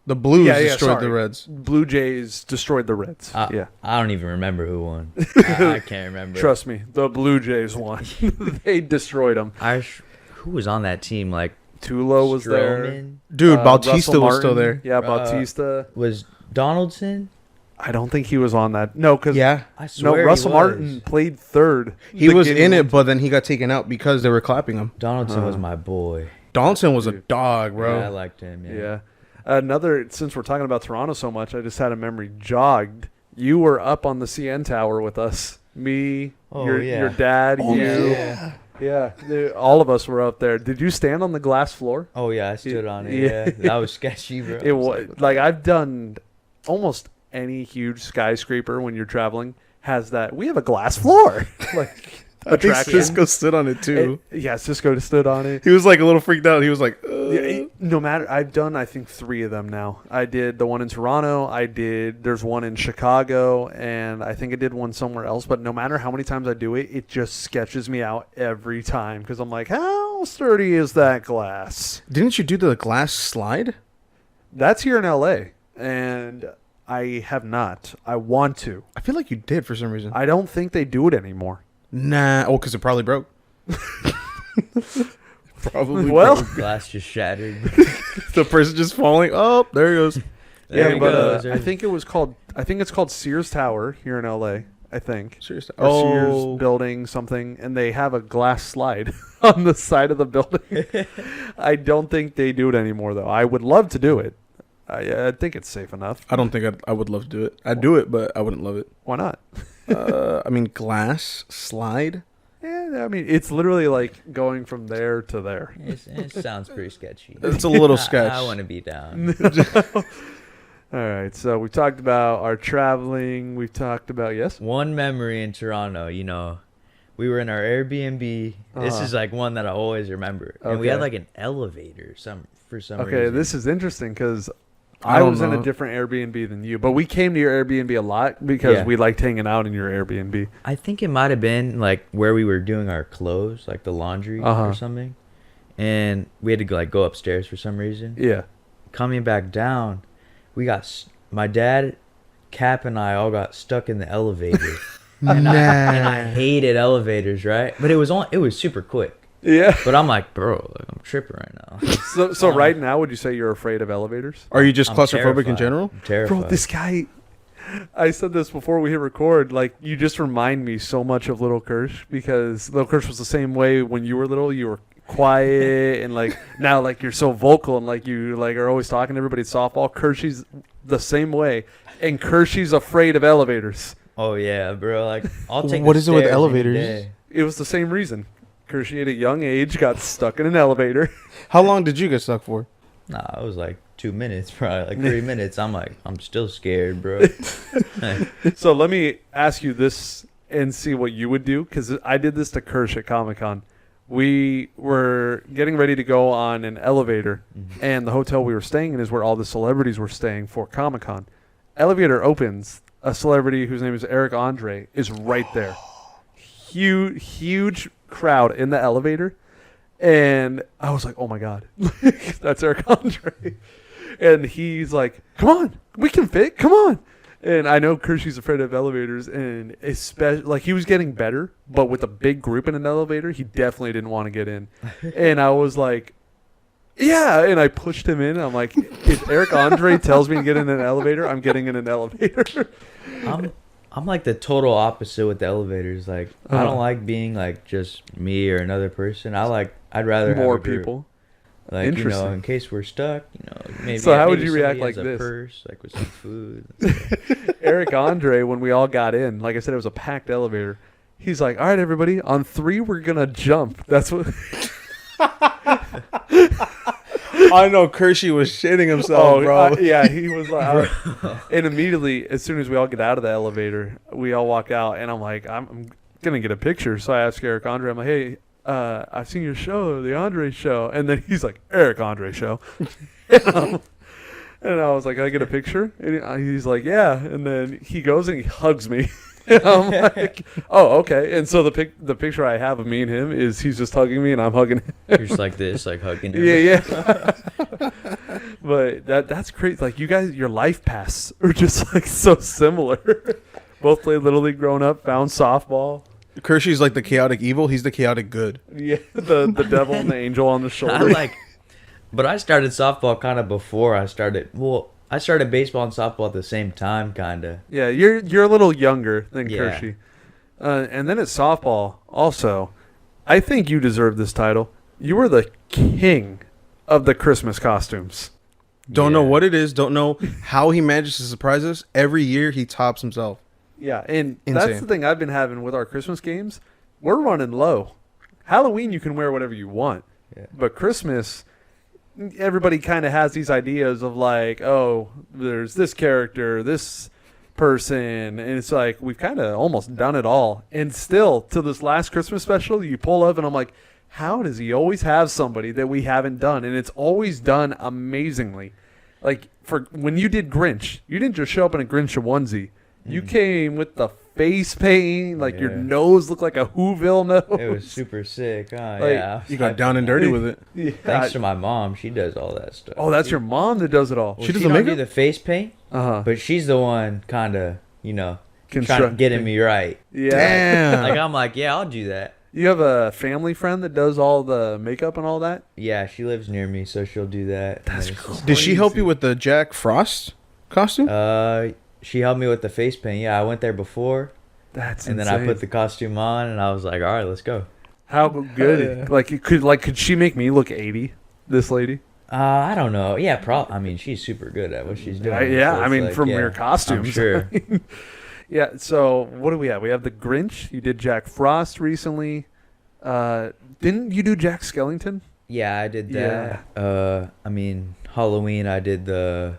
The Blues destroyed the Reds. Blue Jays destroyed the Reds. I don't even remember who won. I can't remember. Trust me, the Blue Jays won. They destroyed them. Who was on that team? Like Tulo was there. Stroman? Dude, Bautista Russell was still Martin. there. Yeah, Bautista. Was Donaldson? I don't think he was on that. No, because I swear he Russell was. Martin played third. He was in it, but then he got taken out because they were clapping him. Donaldson was my boy. Donaldson was a dog, bro. Yeah, I liked him. Yeah. Since we're talking about Toronto so much, I just had a memory jogged. You were up on the CN Tower with us. Me, your dad, you. Yeah, all of us were up there. Did you stand on the glass floor? Oh yeah, I stood on it. Yeah, that was sketchy, bro. It was like I've done almost any huge skyscraper when you're traveling has that. We have a glass floor. Like I think Cisco stood on it too. Cisco stood on it. He was like a little freaked out. He was like, no matter. I've done I think 3 of them now. I did the one in Toronto. There's one in Chicago, and I think I did one somewhere else. But no matter how many times I do it, it just sketches me out every time because I'm like, how sturdy is that glass? Didn't you do the glass slide? That's here in LA, and I have not. I want to. I feel like you did for some reason. I don't think they do it anymore. Nah. Oh, because it probably broke. Probably. Well, broke. Glass just shattered. The person just falling. Oh, there he goes. There he goes. I think it's called Sears Tower here in LA. I think. Seriously. Or Sears building something, and they have a glass slide on the side of the building. I don't think they do it anymore, though. I would love to do it. I think it's safe enough. I don't think I would love to do it. I'd do it, but I wouldn't love it. Why not? I mean, glass slide. Yeah, I mean, it's literally like going from there to there. It sounds pretty sketchy. It's a little sketch. I want to be down. All right, so we talked about our traveling. We've talked about, yes? One memory in Toronto, we were in our Airbnb. This is like one that I always remember. And we had like an elevator for some reason. Okay, this is interesting because I was in a different Airbnb than you, but we came to your Airbnb a lot because we liked hanging out in your Airbnb. I think it might have been like where we were doing our clothes, like the laundry or something. And we had to like go upstairs for some reason. Yeah. Coming back down, my dad, Cap, and I all got stuck in the elevator. And I hated elevators, right? But it was super quick. Yeah. But I'm like, bro, like, I'm tripping right now. So right now, would you say you're afraid of elevators? Are you just I'm claustrophobic in terrified. general? I'm terrified. Bro, this guy. I said this before we hit record. Like, you just remind me so much of Little Kirsch, because Little Kirsch was the same way when you were little. You were quiet and like now like you're so vocal and like you like are always talking to everybody at softball. Kershey's the same way, and Kershey's afraid of elevators. Oh yeah, bro. Like I'll take. What the is it with stairs any elevators? day. It was the same reason. Kershey at a young age got stuck in an elevator. How long did you get stuck for? Nah, it was like 2 minutes, probably like 3 minutes. I'm like, I'm still scared, bro. So let me ask you this and see what you would do, because I did this to Kersh at Comic-Con. We were getting ready to go on an elevator, and the hotel we were staying in is where all the celebrities were staying for Comic-Con. Elevator opens. A celebrity whose name is Eric Andre is right there. Huge crowd in the elevator. And I was like, oh, my God. That's Eric Andre. And he's like, come on. We can fit. Come on. And I know Kershey's afraid of elevators, and especially like he was getting better, but with a big group in an elevator, he definitely didn't want to get in. And I was like, yeah, and I pushed him in. I'm like, if Eric Andre tells me to get in an elevator, I'm getting in an elevator. I'm like the total opposite with the elevators. Like I don't like being like just me or another person. I'd rather More have a group. people. Like, Interesting. in case we're stuck, maybe. So how would maybe you react somebody like has a this? Purse, like with some food. And stuff. Eric Andre, when we all got in, like I said, it was a packed elevator. He's like, all right, everybody, on 3, we're going to jump. That's what. I know Kershey was shitting himself, bro. Yeah, he was like, and immediately, as soon as we all get out of the elevator, we all walk out, and I'm like, I'm going to get a picture. So I asked Eric Andre, I'm like, hey, I've seen your show, the Andre show. And then he's like, Eric Andre show. And I was like, can I get a picture? And he's like, yeah. And then he goes and he hugs me. And I'm like, oh, okay. And so the picture I have of me and him is he's just hugging me and I'm hugging him. You're just like this, like hugging him. Yeah. But that's great. Like, you guys, your life paths are just like so similar. Both played Little League growing up, found softball. Kershey's like the chaotic evil. He's the chaotic good. Yeah, the devil and the angel on the shoulder. But I started softball kind of before I started. Well, I started baseball and softball at the same time, kind of. Yeah, you're a little younger than Yeah. Kershey. And then at softball, also, I think you deserve this title. You were the king of the Christmas costumes. Don't know Yeah. what it is. Don't know how he manages to surprise us. Every year he tops himself. Yeah, and that's Insane. the thing I've been having with our Christmas games. We're running low. Halloween, you can wear whatever you want. Yeah. But Christmas, everybody kind of has these ideas of like, oh, there's this character, this person. And it's like, we've kind of almost done it all. And still, to this last Christmas special, you pull up and I'm like, how does he always have somebody that we haven't done? And it's always done amazingly. Like, for when you did Grinch, you didn't just show up in a Grinch onesie. You came with the face paint, like your Yeah. nose looked like a Whoville nose. It was super sick. Huh? Like, Yeah. You got down and dirty with it. Yeah. Thanks to my mom. She does all that stuff. Oh, that's your mom that does it all. Well, She does she the don't do makeup? the face paint, Uh-huh. but she's the one kind of, trying to Construct- getting me right. Yeah. Damn. Like, I'm like, yeah, I'll do that. You have a family friend that does all the makeup and all that? Yeah, she lives near me, so she'll do that. That's And then cool. Did she help you with the Jack Frost costume? She helped me with the face paint. Yeah, I went there before, That's and insane. then I put the costume on, and I was like, all right, let's go. How good? Yeah. Could she make me look 80? This lady? I don't know. Yeah, I mean, she's super good at what she's doing. Yeah, so I it's mean, like, from yeah, your costumes. I'm sure. Yeah, so what do we have? We have the Grinch. You did Jack Frost recently. Didn't you do Jack Skellington? Yeah, I did that. I mean, Halloween, I did the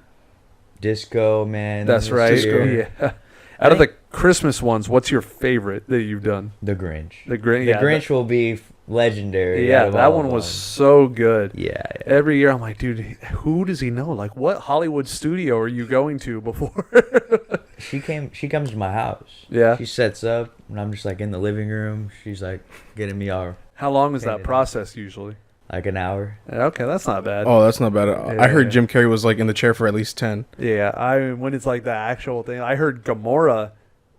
Disco Man. That's this right. year. Yeah. Out of the Christmas ones, what's your favorite that you've done? The Grinch. The Grinch. The Grinch will be legendary. Yeah, out of that all one of was them. so good. Yeah. Every year I'm like, dude, who does he know? Like, what Hollywood studio are you going to before? She comes to my house. Yeah. She sets up, and I'm just like in the living room. She's like getting me all How long is that Painted. process usually? like an hour. Okay, that's not bad. Oh, that's not bad. I heard Yeah. Jim Carrey was like in the chair for at least 10. Yeah, when it's like the actual thing. I heard Gamora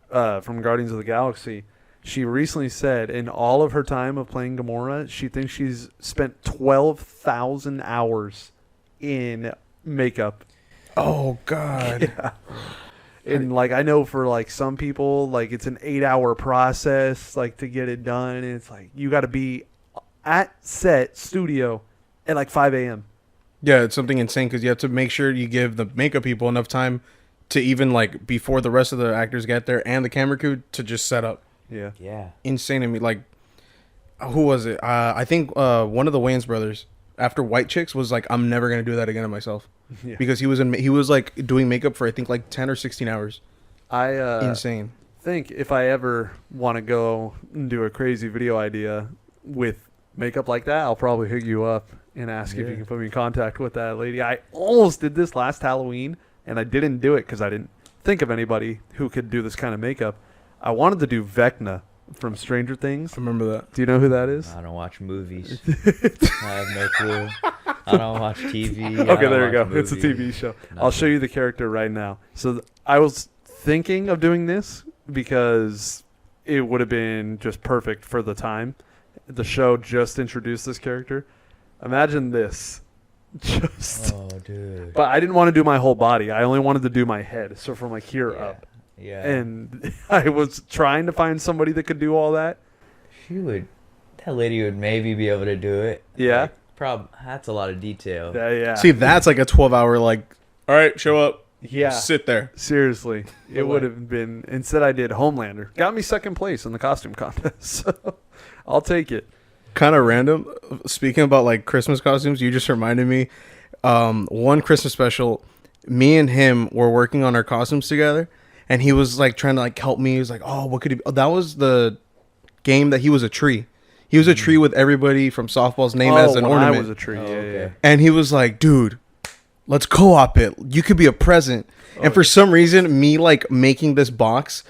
from Guardians of the Galaxy. She recently said in all of her time of playing Gamora, she thinks she's spent 12,000 hours in makeup. Oh God. Yeah. And like I know for like some people, like it's an 8-hour process like to get it done. And it's like you got to be at set studio at like 5 a.m. Yeah, it's something insane because you have to make sure you give the makeup people enough time to even like before the rest of the actors get there and the camera crew to just set up. Yeah. Yeah. Insane to me. Like, who was it? I think one of the Wayans brothers after White Chicks was like, I'm never gonna do that again to myself. Yeah. Because he was like doing makeup for I think like 10 or 16 hours. Insane. Think if I ever want to go and do a crazy video idea with makeup like that, I'll probably hit you up and ask if you can put me in contact with that lady. I almost did this last Halloween, and I didn't do it because I didn't think of anybody who could do this kind of makeup. I wanted to do Vecna from Stranger Things. I remember that. Do you know who that is? I don't watch movies. I have no clue. I don't watch TV. Okay, there you go. It's a TV show. I'll show you the character right now. So I was thinking of doing this because it would have been just perfect for the time. The show just introduced this character. Imagine this. Just. Oh, dude. But I didn't want to do my whole body. I only wanted to do my head. So from like here up. Yeah. And I was trying to find somebody that could do all that. That lady would maybe be able to do it. Yeah. Like, that's a lot of detail. Yeah. See, that's like a 12-hour like. All right, show up. Yeah. Sit there. Seriously. It would have been. Instead, I did Homelander. Got me second place in the costume contest. So I'll take it. Kind of random. Speaking about like Christmas costumes, you just reminded me. One Christmas special, me and him were working on our costumes together, and he was like trying to like help me. He was like, "Oh, what could he be?" Oh, that was the game that he was a tree. He was a tree with everybody from softball's name as an ornament. I was a tree. Yeah. And he was like, "Dude, let's co-op it. You could be a present." And for some reason, me like making this box.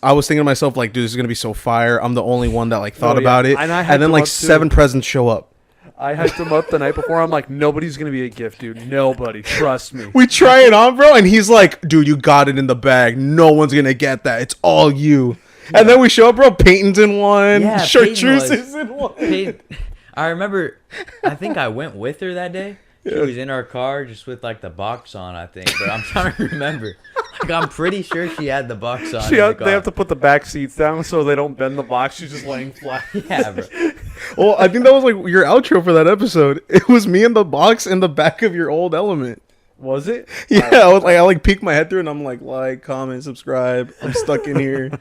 I was thinking to myself like, dude, this is gonna be so fire. I'm the only one that like thought about it, and then like 7 presents show up. I hyped him up the night before. I'm like, nobody's gonna be a gift, dude. Nobody, trust me. We try it on, bro, and he's like, dude, you got it in the bag. No one's gonna get that. It's all you. Yeah. And then we show up, bro. Peyton's in one. Yeah, Chartreuse is in one. I remember. I think I went with her that day. She was in our car just with like the box on, I think. But I'm trying to remember. Like, I'm pretty sure she had the box on. They have to put the back seats down so they don't bend the box. She's just laying flat. Yeah, bro. Well, I think that was like your outro for that episode. It was me in the box in the back of your old Element. Was it? Yeah, I peeked my head through and I'm like, comment, subscribe. I'm stuck in here.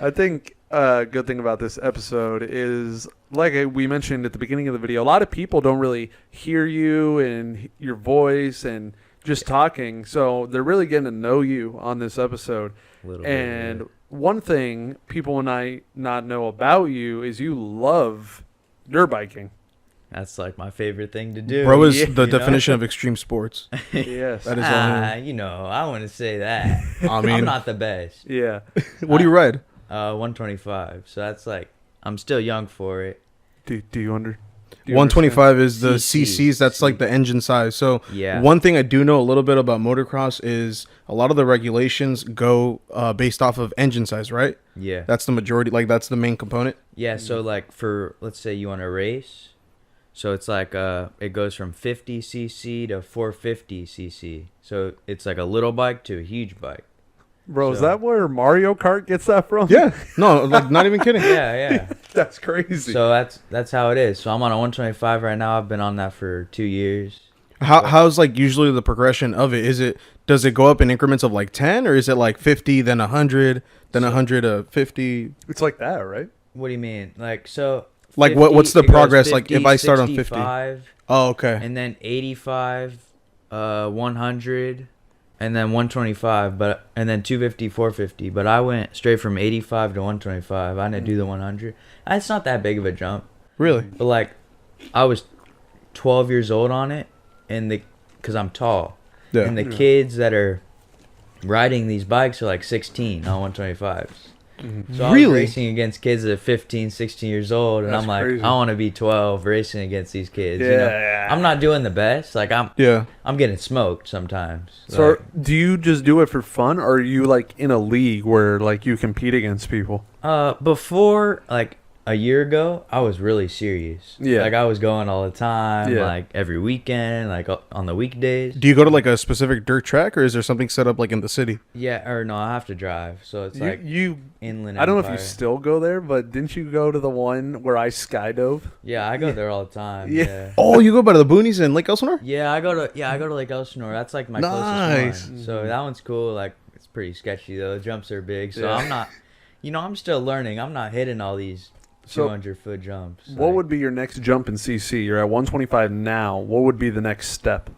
I think a good thing about this episode is, like we mentioned at the beginning of the video, a lot of people don't really hear you and your voice and just talking. So they're really getting to know you on this episode. And one thing people might not know about you is you love dirt biking. That's like my favorite thing to do. Bro is the definition of extreme sports. Yes. That is all. You know, I wouldn't say that. I mean, I'm not the best. Yeah. What do you ride? 125. So that's like, I'm still young for it. Do you understand? 125 is the CCs. That's like the engine size. So yeah. One thing I do know a little bit about motocross is a lot of the regulations go based off of engine size, right? Yeah. That's the majority. Like that's the main component. Yeah. So like for, let's say you want to race. So it's like it goes from 50 cc to 450 cc. So it's like a little bike to a huge bike. Bro, is that where Mario Kart gets that from? Yeah. No, like not even kidding. Yeah. That's crazy. So that's how it is. So I'm on a 125 right now. I've been on that for 2 years. How's like usually the progression of it? Does it go up in increments of like 10 or is it like 50 then 100 then 100 to 50? It's like that, right? What do you mean? Like so like 50, what's the progress 50, like if I start on 50? 65, Oh, okay. and then 85, 100, and then 125, and then 250, 450. But I went straight from 85 to 125. I didn't do the 100. It's not that big of a jump. Really? But like, I was 12 years old on it, because I'm tall. Yeah. And the kids that are riding these bikes are like 16 on 125s. So I was Really? racing against kids at 15, 16 years old, and That's I'm like, crazy. I want to be 12 racing against these kids. Yeah, You know? yeah. I'm not doing the best. Like Yeah. I'm getting smoked sometimes. So Like, do you just do it for fun, or are you like in a league where like you compete against people? before like a year ago, I was really serious. Yeah. Like I was going all the time, Yeah. like every weekend, like on the weekdays. Do you go to like a specific dirt track, or is there something set up like in the city? Yeah, or no, I have to drive. So it's like You inland. I don't know if you Empire. still go there, but didn't you go to the one where I skydove? Yeah, I go there all the time. Yeah. Yeah. Oh, you go by the boonies in Lake Elsinore? Yeah, I go to Lake Elsinore. That's like my Nice. closest one. So that one's cool. Like it's pretty sketchy though. The jumps are big. So Yeah. I'm not, I'm still learning. I'm not hitting all these So, 200-foot jumps. what like would be your next jump in CC? You're at 125 now. What would be the next step?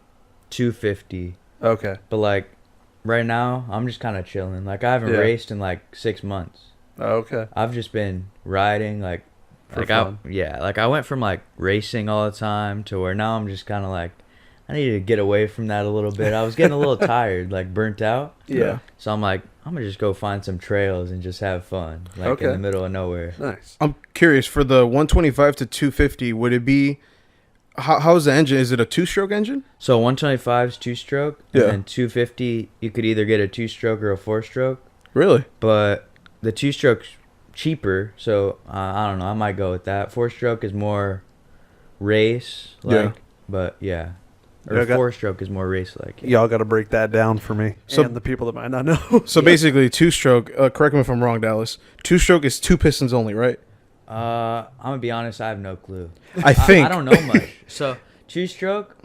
250? Okay. But like right now, I'm just kind of chilling. Like I haven't Yeah. raced in like 6 months. Okay. I've just been riding like For like fun. I went from like racing all the time to where now I'm just kind of like I need to get away from that a little bit. I was getting a little tired, like burnt out. Yeah. So I'm like, I'm gonna just go find some trails and just have fun, like Okay. in the middle of nowhere. Nice. I'm curious, for the 125 to 250, would it be, how's the engine? Is it a two-stroke engine? So 125 is 2-stroke, and Yeah. then 250 you could either get a 2-stroke or a 4-stroke. Really? But the 2-stroke's cheaper, so I don't know. I might go with that. 4-stroke is more race, like, Yeah. but yeah. Yeah, I Or got- 4-stroke is more race, like. Y'all got to break that down for me So- and the people that might not know. So basically, two-stroke, correct me if I'm wrong, Dallas, two-stroke is two pistons only, right? I'm gonna be honest. I have no clue. I think. I don't know much. So 2-stroke,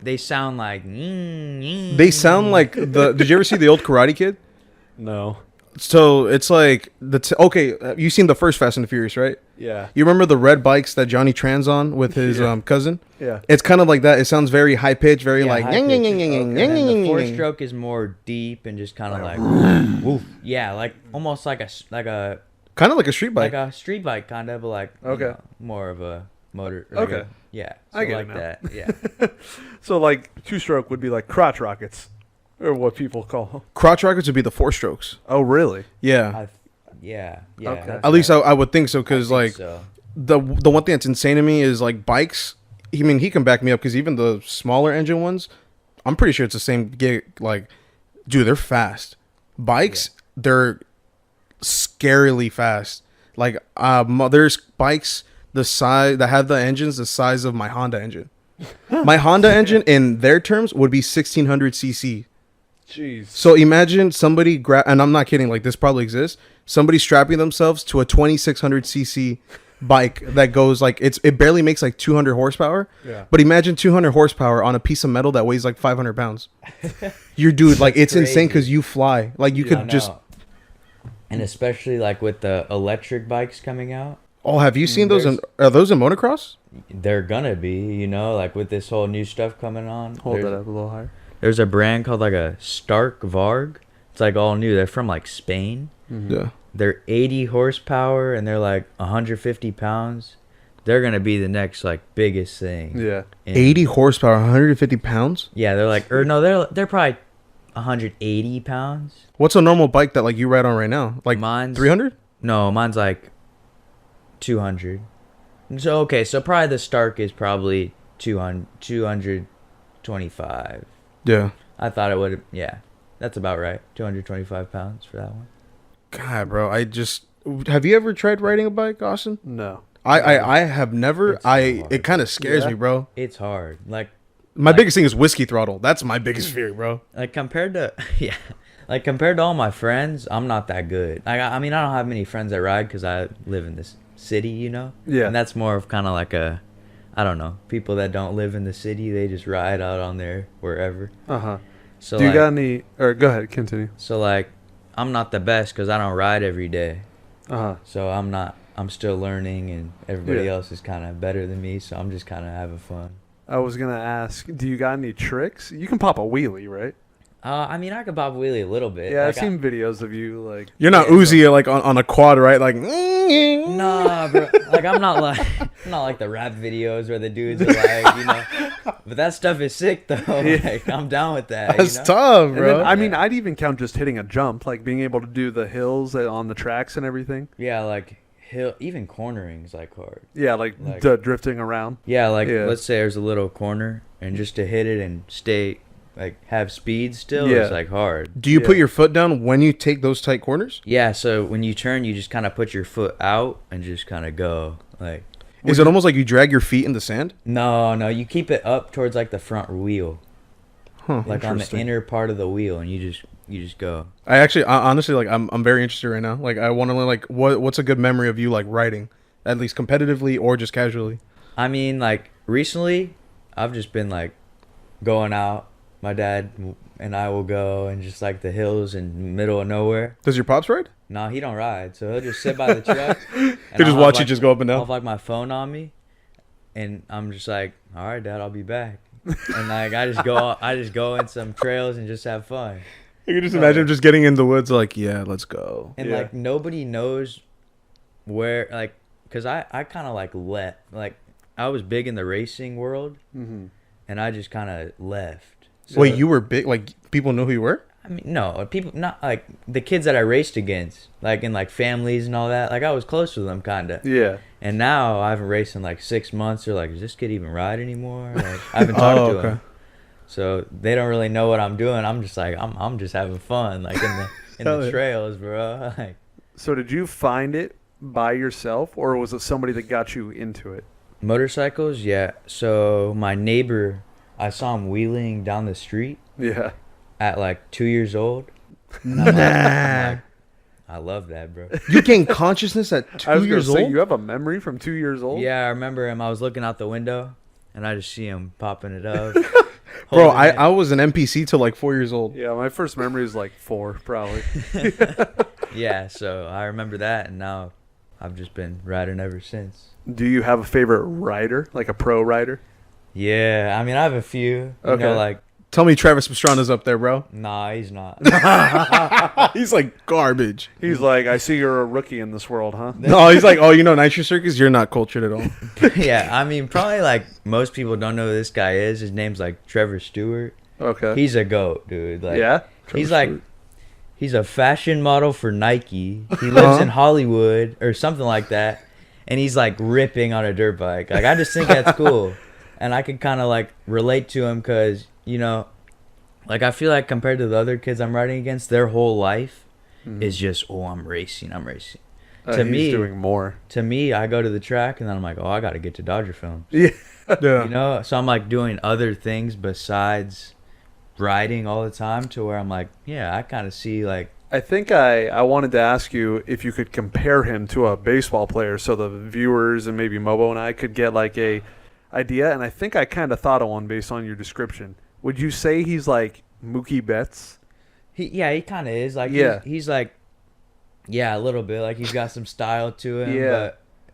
they sound like. They sound like did you ever see the old Karate Kid? No. So it's like, okay, you seen the first Fast and the Furious, right? Yeah. You remember the red bikes that Johnny trans on with his Yeah. cousin? Yeah. It's kind of like that. It sounds very high pitched, very like. high "Yang, pitch. yang, yang, yang, And yang, then yang, the yang, 4-stroke is more deep and just kind of like. Woof. Yeah, like almost like a Kind of like a street bike. like a street bike kind of, but like Okay. more of a motor. Okay. Yeah. I get like it now. that. Yeah. So like 2-stroke would be like crotch rockets, or what people call. Crotch rockets would be the four strokes. Oh really? Yeah. Yeah. Okay. that's At least right. I would think so, I because think like so. the one thing that's insane to me is like bikes. I mean, he can back me up, because even the smaller engine ones, I'm pretty sure it's the same gig. Like, dude, they're fast. Bikes, they're scarily fast. Like, there's bikes the size that have the engines the size of my Honda engine. My Honda engine, in their terms, would be 1600 cc. Jeez. So imagine somebody and I'm not kidding, like this probably exists. Somebody strapping themselves to a 2600 cc bike that goes like it barely makes like 200 horsepower. Yeah. But imagine 200 horsepower on a piece of metal that weighs like 500 pounds. Your dude, like it's insane crazy. because you fly. Like you I could just. know. And especially like with the electric bikes coming out, Oh, have you seen those? Are those in motocross? they're gonna be, like with this whole new stuff coming on. Hold there's, that up a little higher. there's a brand called like a Stark Varg. It's like all new. They're from like Spain. Yeah. They're 80 horsepower and they're like 150 pounds. They're gonna be the next like biggest thing. Yeah. in- 80 horsepower, 150 pounds. Yeah, they're like, or no, they're probably 180 pounds. What's a normal bike that like you ride on right now? Like Mine's 300? No, mine's like 200. So okay, so probably the Stark is probably 225. Yeah. I thought it would. Yeah, that's about right. 225 pounds for that one. God, bro, have you ever tried riding a bike, Austin? No. I have never. It's so hard. It kind of scares Yeah. me, bro. It's hard. My Like- biggest thing is whiskey throttle. That's my biggest fear, bro. Like compared to yeah, like compared to all my friends, I'm not that good. Like I mean, I don't have many friends that ride because I live in this city, Yeah. And that's more of kind of like a, I don't know, people that don't live in the city, they just ride out on there wherever. Uh-huh. So Do you like, got any, or go ahead, continue. so like, I'm not the best because I don't ride every day. Uh-huh. So I'm still learning, and everybody Yeah. else is kind of better than me. So I'm just kind of having fun. I was going to ask, do you got any tricks? You can pop a wheelie, right? I mean, I could bob a wheelie a little bit. Yeah, like, I've seen videos of you like. You're not Yeah, Uzi like on a quad, right? Like. Nah, bro. Like I'm not like the rap videos where the dudes are like, you know. But that stuff is sick though. Like I'm down with that. That's you know? tough, And bro. then, I mean, I'd even count just hitting a jump, like being able to do the hills on the tracks and everything. Yeah, like even cornering's like hard. Yeah, like, Like- drifting around. Yeah, like Yeah. let's say there's a little corner and just to hit it and stay like have speed still Yeah. is like hard. Do you Yeah. put your foot down when you take those tight corners? Yeah, so when you turn, you just kind of put your foot out and just kind of go like. Is it almost like you drag your feet in the sand? No, you keep it up towards like the front wheel, Huh. like on the Interesting. inner part of the wheel, and you just go. I honestly like I'm very interested right now. Like I want to learn like what's a good memory of you like riding, at least competitively or just casually. I mean, like recently, I've just been like going out. My dad and I will go and just like the hills in middle of nowhere. Does your pops ride? No, he don't ride, so he'll just sit by the truck. And They just I'll watch have, you just go up and I'll down. have like my phone on me, and I'm just like, all right, Dad, I'll be back. And like I just go in some trails and just have fun. You can just imagine just getting in the woods like, yeah, let's go. And Yeah. like nobody knows where like, cause I kind of like I was big in the racing world, Mm-hmm. and I just kind of left. So, Wait, you were big? Like people knew who you were? I mean, no, people not like the kids that I raced against, like in like families and all that. Like I was close with them, kinda. Yeah. And now I haven't raced in like 6 months. They're like, "Does this kid even ride anymore?" Like I haven't talked Oh, to okay. him, so they don't really know what I'm doing. I'm just like, I'm just having fun, like in Hell the yeah. trails, bro. Like So did you find it by yourself, or was it somebody that got you into it? motorcycles, yeah. So my neighbor, I saw him wheeling down the street Yeah. at like 2 years old. And I'm like, I love that, bro. You gained consciousness at I was 2 years gonna say, old? you have a memory from 2 years old? Yeah, I remember him. I was looking out the window, and I just see him popping it up. Bro, holding it. I was an NPC till like 4 years old. Yeah, my first memory is like 4, probably. Yeah, so I remember that, and now I've just been riding ever since. Do you have a favorite rider, like a pro rider? Yeah, I mean, I have a few. You Okay. know, like, Tell me Travis Pastrana's up there, bro. nah, he's not. He's like garbage. He's like, I see you're a rookie in this world, huh? No, he's like, oh, you know Nitro Circus? You're not cultured at all. Yeah, I mean, probably like most people don't know who this guy is. His name's like Trevor Stewart. Okay. He's a goat, dude. Like, Yeah? He's Trevor like, Stewart. he's a fashion model for Nike. He lives in Hollywood or something like that, and he's like ripping on a dirt bike. Like I just think that's cool, and I can kind of like relate to him because you know, like I feel like compared to the other kids I'm riding against, their whole life is just I'm racing. To he's me- doing more. To me, I go to the track and then I'm like, oh, I got to get to Dodgerfilms. Yeah. Yeah. You know, so I'm like doing other things besides riding all the time to where I'm like, yeah, I kind of see like, I think I wanted to ask you if you could compare him to a baseball player so the viewers and maybe Mobo and I could get like a idea. And I think I kind of thought of one based on your description. Would you say he's like Mookie Betts? he kind of is like, Yeah. he's like, yeah, a little bit like he's got some style to him. Yeah.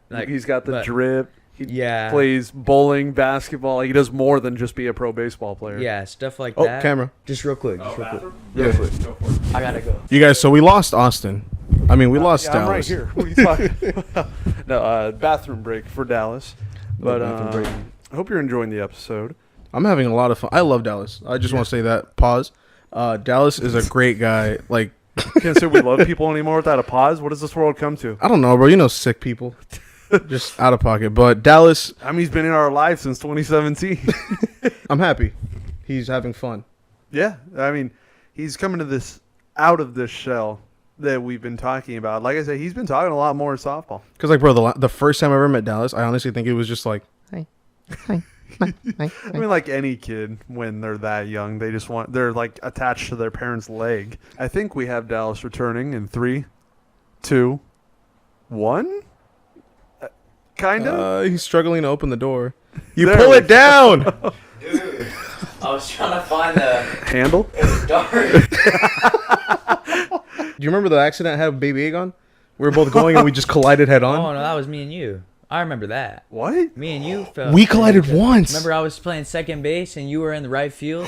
But like He's got the but- drip. He Yeah. plays bowling, basketball. Like, he does more than just be a pro baseball player. Yeah, stuff like Oh, that. camera. Just real quick. Just real quick. Yeah. I gotta go. You guys, so we lost Austin. I mean, we lost Yeah, I'm right Dallas. here. What are you talking about? No, bathroom break for Dallas. But bathroom break. I hope you're enjoying the episode. I'm having a lot of fun. I love Dallas. I just want to say that. Pause. Dallas is a great guy. Like, Can't say we love people anymore without a pause. What does this world come to? I don't know, bro. You know, sick people. Just out of pocket. But Dallas, I mean, he's been in our lives since 2017. I'm happy. He's having fun. Yeah, I mean, he's coming to this out of this shell that we've been talking about. Like I said, he's been talking a lot more softball. Because, like, bro, the first time I ever met Dallas, I honestly think it was just like, I mean, like any kid when they're that young, they're like attached to their parents' leg. I think we have Dallas returning in 3, 2, 1. Kind of. he's struggling to open the door. You There pull we it down. Dude, I was trying to find the Handle. dark. Do you remember the accident I had with Baby Egg on? We were both going and we just collided head Oh on. no, that was me and you. I remember that. What? Me and you fell. We collided once. Remember, I was playing second base and you were in the right field.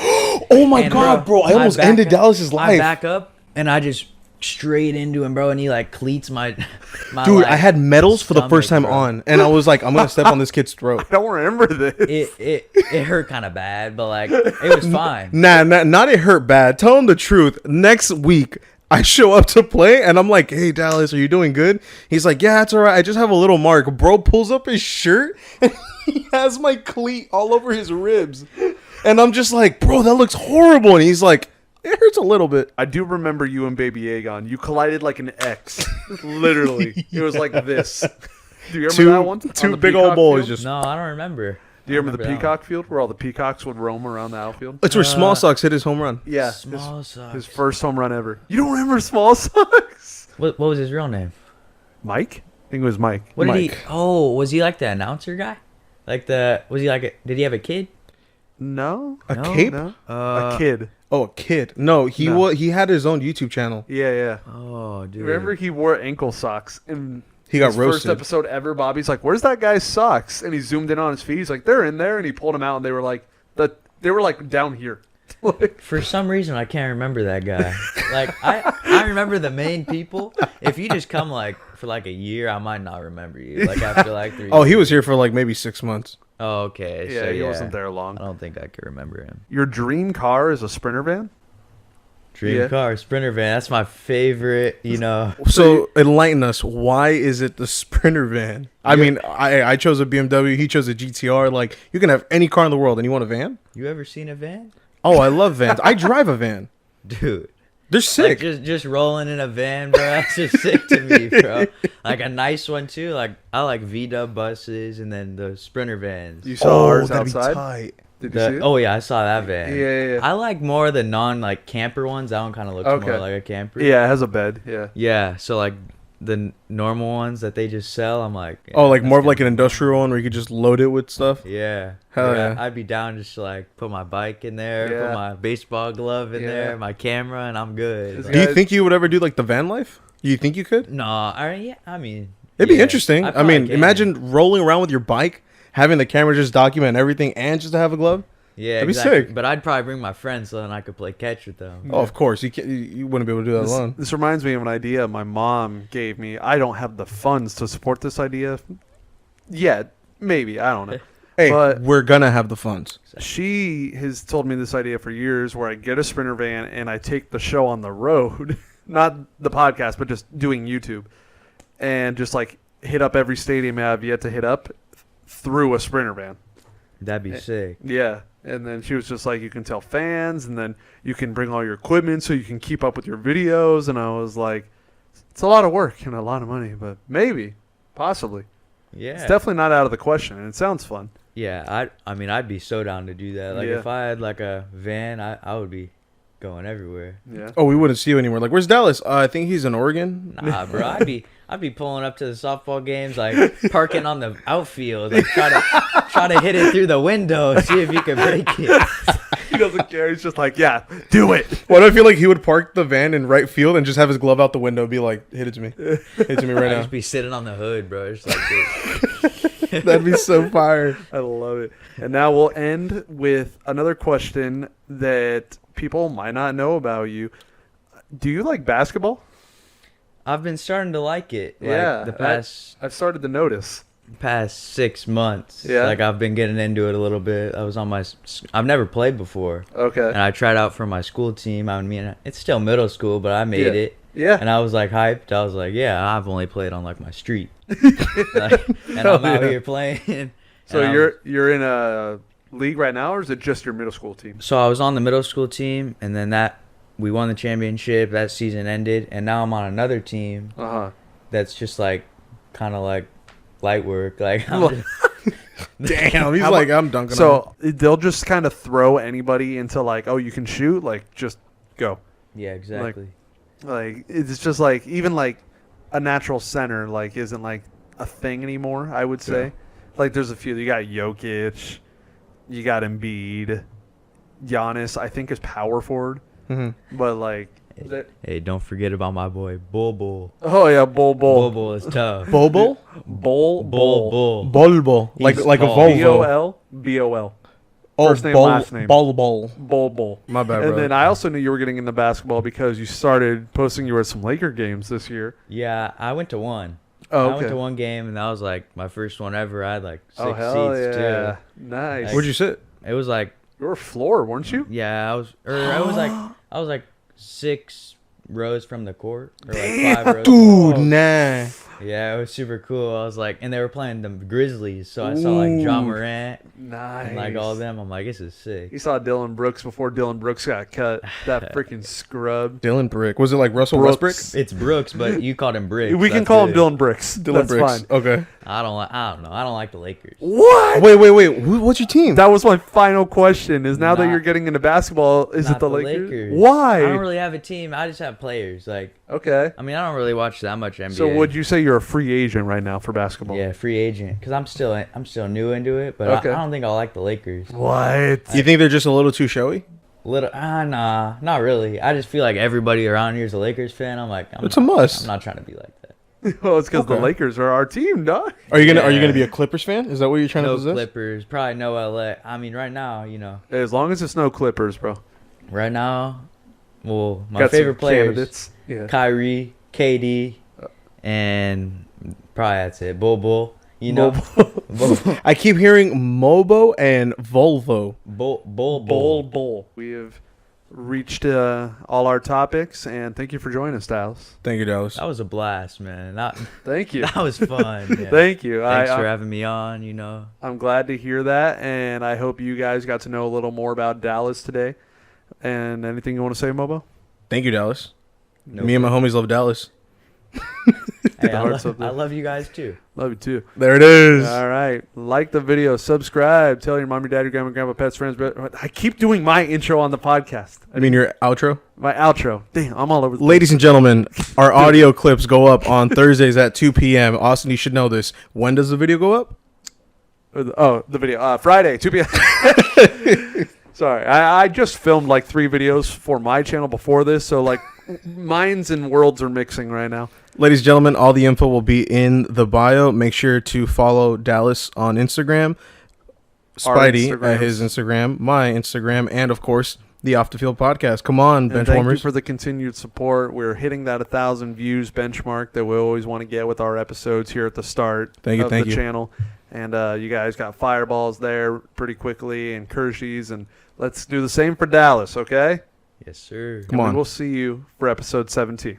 Oh my And, God, bro! I almost ended Dallas's I life. back up and I just straight into him, bro, and he like cleats my Dude, like, I had medals for the stomach, first time bro. on, and I was like, I'm gonna step on this kid's throat. I don't remember this. It hurt kind of bad, but like it was fine. Nah, not it hurt bad. Tell him the truth. Next week, I show up to play, and I'm like, hey, Dallas, are you doing good? He's like, yeah, it's all right. I just have a little mark. Bro pulls up his shirt, and he has my cleat all over his ribs. And I'm just like, bro, that looks horrible. And he's like, it hurts a little bit. I do remember you and Baby Aegon. You collided like an X. Literally. It was like this. Do you remember that one? Two On the big Peacock old boys field? just... No, I don't remember. Do you remember the that one. Peacock field where all the peacocks would roam around the outfield? It's where Small Socks hit his home run. Yeah. Small Socks. His first home run ever. You don't remember Small Socks? What was his real name? Mike? I think it was Mike. What did he? Mike. Oh, was he like the announcer guy? Was he like did he have a kid? No. A No? cape? No. A kid. Oh, a kid. No, he No. he had his own YouTube channel. Yeah, yeah. Oh, dude. Remember he wore ankle socks and He got his first roasted. episode ever. Bobby's like, "Where's that guy's socks?" And he zoomed in on his feet. He's like, "They're in there." And he pulled them out, and they were like down here. Like, For some reason, I can't remember that guy. Like I remember the main people. If you just come like for like a year, I might not remember you. Like after like 3 Oh, years. he was here for like maybe 6 months. Oh, okay. yeah, So, he wasn't there long. I don't think I could remember him. Your dream car is a Sprinter van? Dream Yeah. car, Sprinter van. That's my favorite. You know. So enlighten us. Why is it the Sprinter van? I mean, I chose a BMW. He chose a GTR. Like, you can have any car in the world, and you want a van? You ever seen a van, Oh, I love vans. I drive a van. dude? They're sick. Like just rolling in a van, bro. That's just sick to me, bro. Like a nice one too. Like I like VW buses and then the Sprinter vans. You saw ours that'd be outside? tight. Did you see it? Oh yeah, I saw that van. Yeah. I like more of the non like camper ones. That one kind of looks Okay. more like a camper. Yeah, it has a bed. Yeah. Yeah. So like the normal ones that they just sell, I'm like. Oh, like that's more of gonna like an be industrial one where you could just load it with stuff. Yeah. Hell Like, yeah. I'd be down just to like put my bike in there, Yeah. put my baseball glove in Yeah. there, my camera, and I'm good. This Like, Do you guys- think you would ever do like the van life? Do you think you could? no, yeah, I mean. It'd be yeah, interesting. I probably mean, can. imagine rolling around with your bike, having the camera just document everything, and just to have a glove. Yeah, That'd be exactly. sick. But I'd probably bring my friends so then I could play catch with them. Oh, of course. You wouldn't be able to do that alone. This reminds me of an idea my mom gave me. I don't have the funds to support this idea yet. Maybe. I don't know. Hey, But- we're gonna have the funds. She has told me this idea for years where I get a Sprinter van and I take the show on the road. Not the podcast, but just doing YouTube. And just like hit up every stadium I've yet to hit up through a Sprinter van. That'd be sick. Yeah. And then she was just like, you can tell fans, and then you can bring all your equipment so you can keep up with your videos. And I was like, it's a lot of work and a lot of money, but maybe, possibly. Yeah. It's definitely not out of the question, and it sounds fun. Yeah, I mean, I'd be so down to do that. Like, Yeah. if I had, like, a van, I would be going everywhere. Yeah. Oh, we wouldn't see you anywhere. Like, where's Dallas? I think he's in Oregon. Nah, bro, I'd be pulling up to the softball games, like, parking on the outfield, like, try to hit it through the window, see if you can break it. He doesn't care. He's just like, yeah, do it. Why do I feel like he would park the van in right field and just have his glove out the window, and be like, "Hit it to me, hit it to me right I'd now." just be sitting on the hood, bro, just like this. That'd be so fire. I love it. And now we'll end with another question that people might not know about you. Do you like basketball? I've been starting to like it, like, Yeah, the past I've started to notice. 6 months. Yeah. Like, I've been getting into it a little bit. I was on I've never played before. Okay. And I tried out for my school team. I mean, it's still middle school, but I made Yeah. it. Yeah. And I was like hyped. I was like, yeah, I've only played on like my street. Like, and I'm out yeah. here playing. So And you're in a league right now, or is it just your middle school team? So I was on the middle school team, and then we won the championship. That season ended, and now I'm on another team Uh-huh. that's just like kind of like light work. Like, I'm just, Damn, he's How like, I'm dunking. on So they'll just kind of throw anybody into like, oh, you can shoot, like just go. yeah, exactly. Like it's just like even like a natural center like isn't like a thing anymore. I would say. Yeah. Like there's a few. You got Jokic, you got Embiid, Giannis. I think is power forward, it. but like Hey, don't forget about my boy Bull. Oh yeah, Bull. Bull is tough. Bobo? Bull. Bolbo. Like He's a tall. Volvo. Bol. Oh, First name, last name. Bol. Bull. My bad, And bro. then I also knew you were getting into basketball because you started posting you were at some Laker games this year. Yeah, I went to one. Oh, I went okay. to one game, and that was like my first one ever. I had like 6 Oh hell seats yeah, too. nice. Where'd you sit? It was like, You were floor, weren't you? yeah, I was like 6 rows from the court, or like 5 rows. Dude, nah. Yeah, it was super cool. I was like, and they were playing the Grizzlies, so I saw like John Ooh. Morant Nice. and like all of them. I'm like, this is sick. You saw Dylan Brooks before Dylan Brooks got cut. That freaking scrub. Dylan Brick. Was it like Russell Brooks. Westbrook? It's Brooks, but you called him Bricks. We can That's call him good. Dylan Bricks. Dylan That's Bricks. fine. Okay. I don't know. I don't like the Lakers. What? Wait. What's your team? That was my final question. Is now that Not- you're getting into basketball, is it Not the Lakers? I Why? don't really have a team. I just have players. Like, Okay. I mean, I don't really watch that much NBA. So would you say you're a free agent right now for basketball? Yeah, free agent. Because I'm still new into it, but Okay. I don't think I like the Lakers. What? You think they're just a little too showy? Nah, not really. I just feel like everybody around here is a Lakers fan. I'm like, It's a must. I'm not trying to be like that. Well, it's because the Okay. Lakers are our team, dog. Are you gonna Yeah. be a Clippers fan? Is that what you're trying to No possess? Clippers, probably no LA. I mean, right now, As long as it's no Clippers, bro. right now, well, my Got some favorite players, candidates. Yeah. Kyrie, KD, and probably that's it. Bull. You know, Bull. I keep hearing Mobo and Volvo. Bull. We have reached all our topics, and thank you for joining us, Dallas. Thank you, Dallas. That was a blast, man. Thank you. That was fun. Yeah. Thank you. Thanks I- for having me on. I'm glad to hear that, and I hope you guys got to know a little more about Dallas today. And anything you want to say, Mobo? Thank you, Dallas. No Me and my homies love Dallas. Hey, The hearts up there. I love you guys too. Love you too. There it is. All right. Like the video, subscribe, tell your mom, your dad, your grandma, grandpa, pets, friends. I keep doing my intro on the podcast. I mean, your outro. My outro. Damn, I'm all over the Ladies and gentlemen, our audio clips go up on Thursdays at 2 p.m. Austin, you should know this. When does the video go up? Oh, the video. Friday, 2 p.m. Sorry. I just filmed like 3 videos for my channel before this, so like minds and worlds are mixing right now. Ladies and gentlemen, all the info will be in the bio. Make sure to follow Dallas on Instagram, Our Spidey Instagrams. at his Instagram, my Instagram, and of course, the Off the Field podcast. Come on, And thank you Benchwarmers. for the continued support. We're hitting that 1,000 views benchmark that we always want to get with our episodes here at the start Thank you, of thank the you. channel. And you guys got fireballs there pretty quickly and Kershey's. And let's do the same for Dallas, okay? Yes, sir. Come And on. we will see you for episode 17.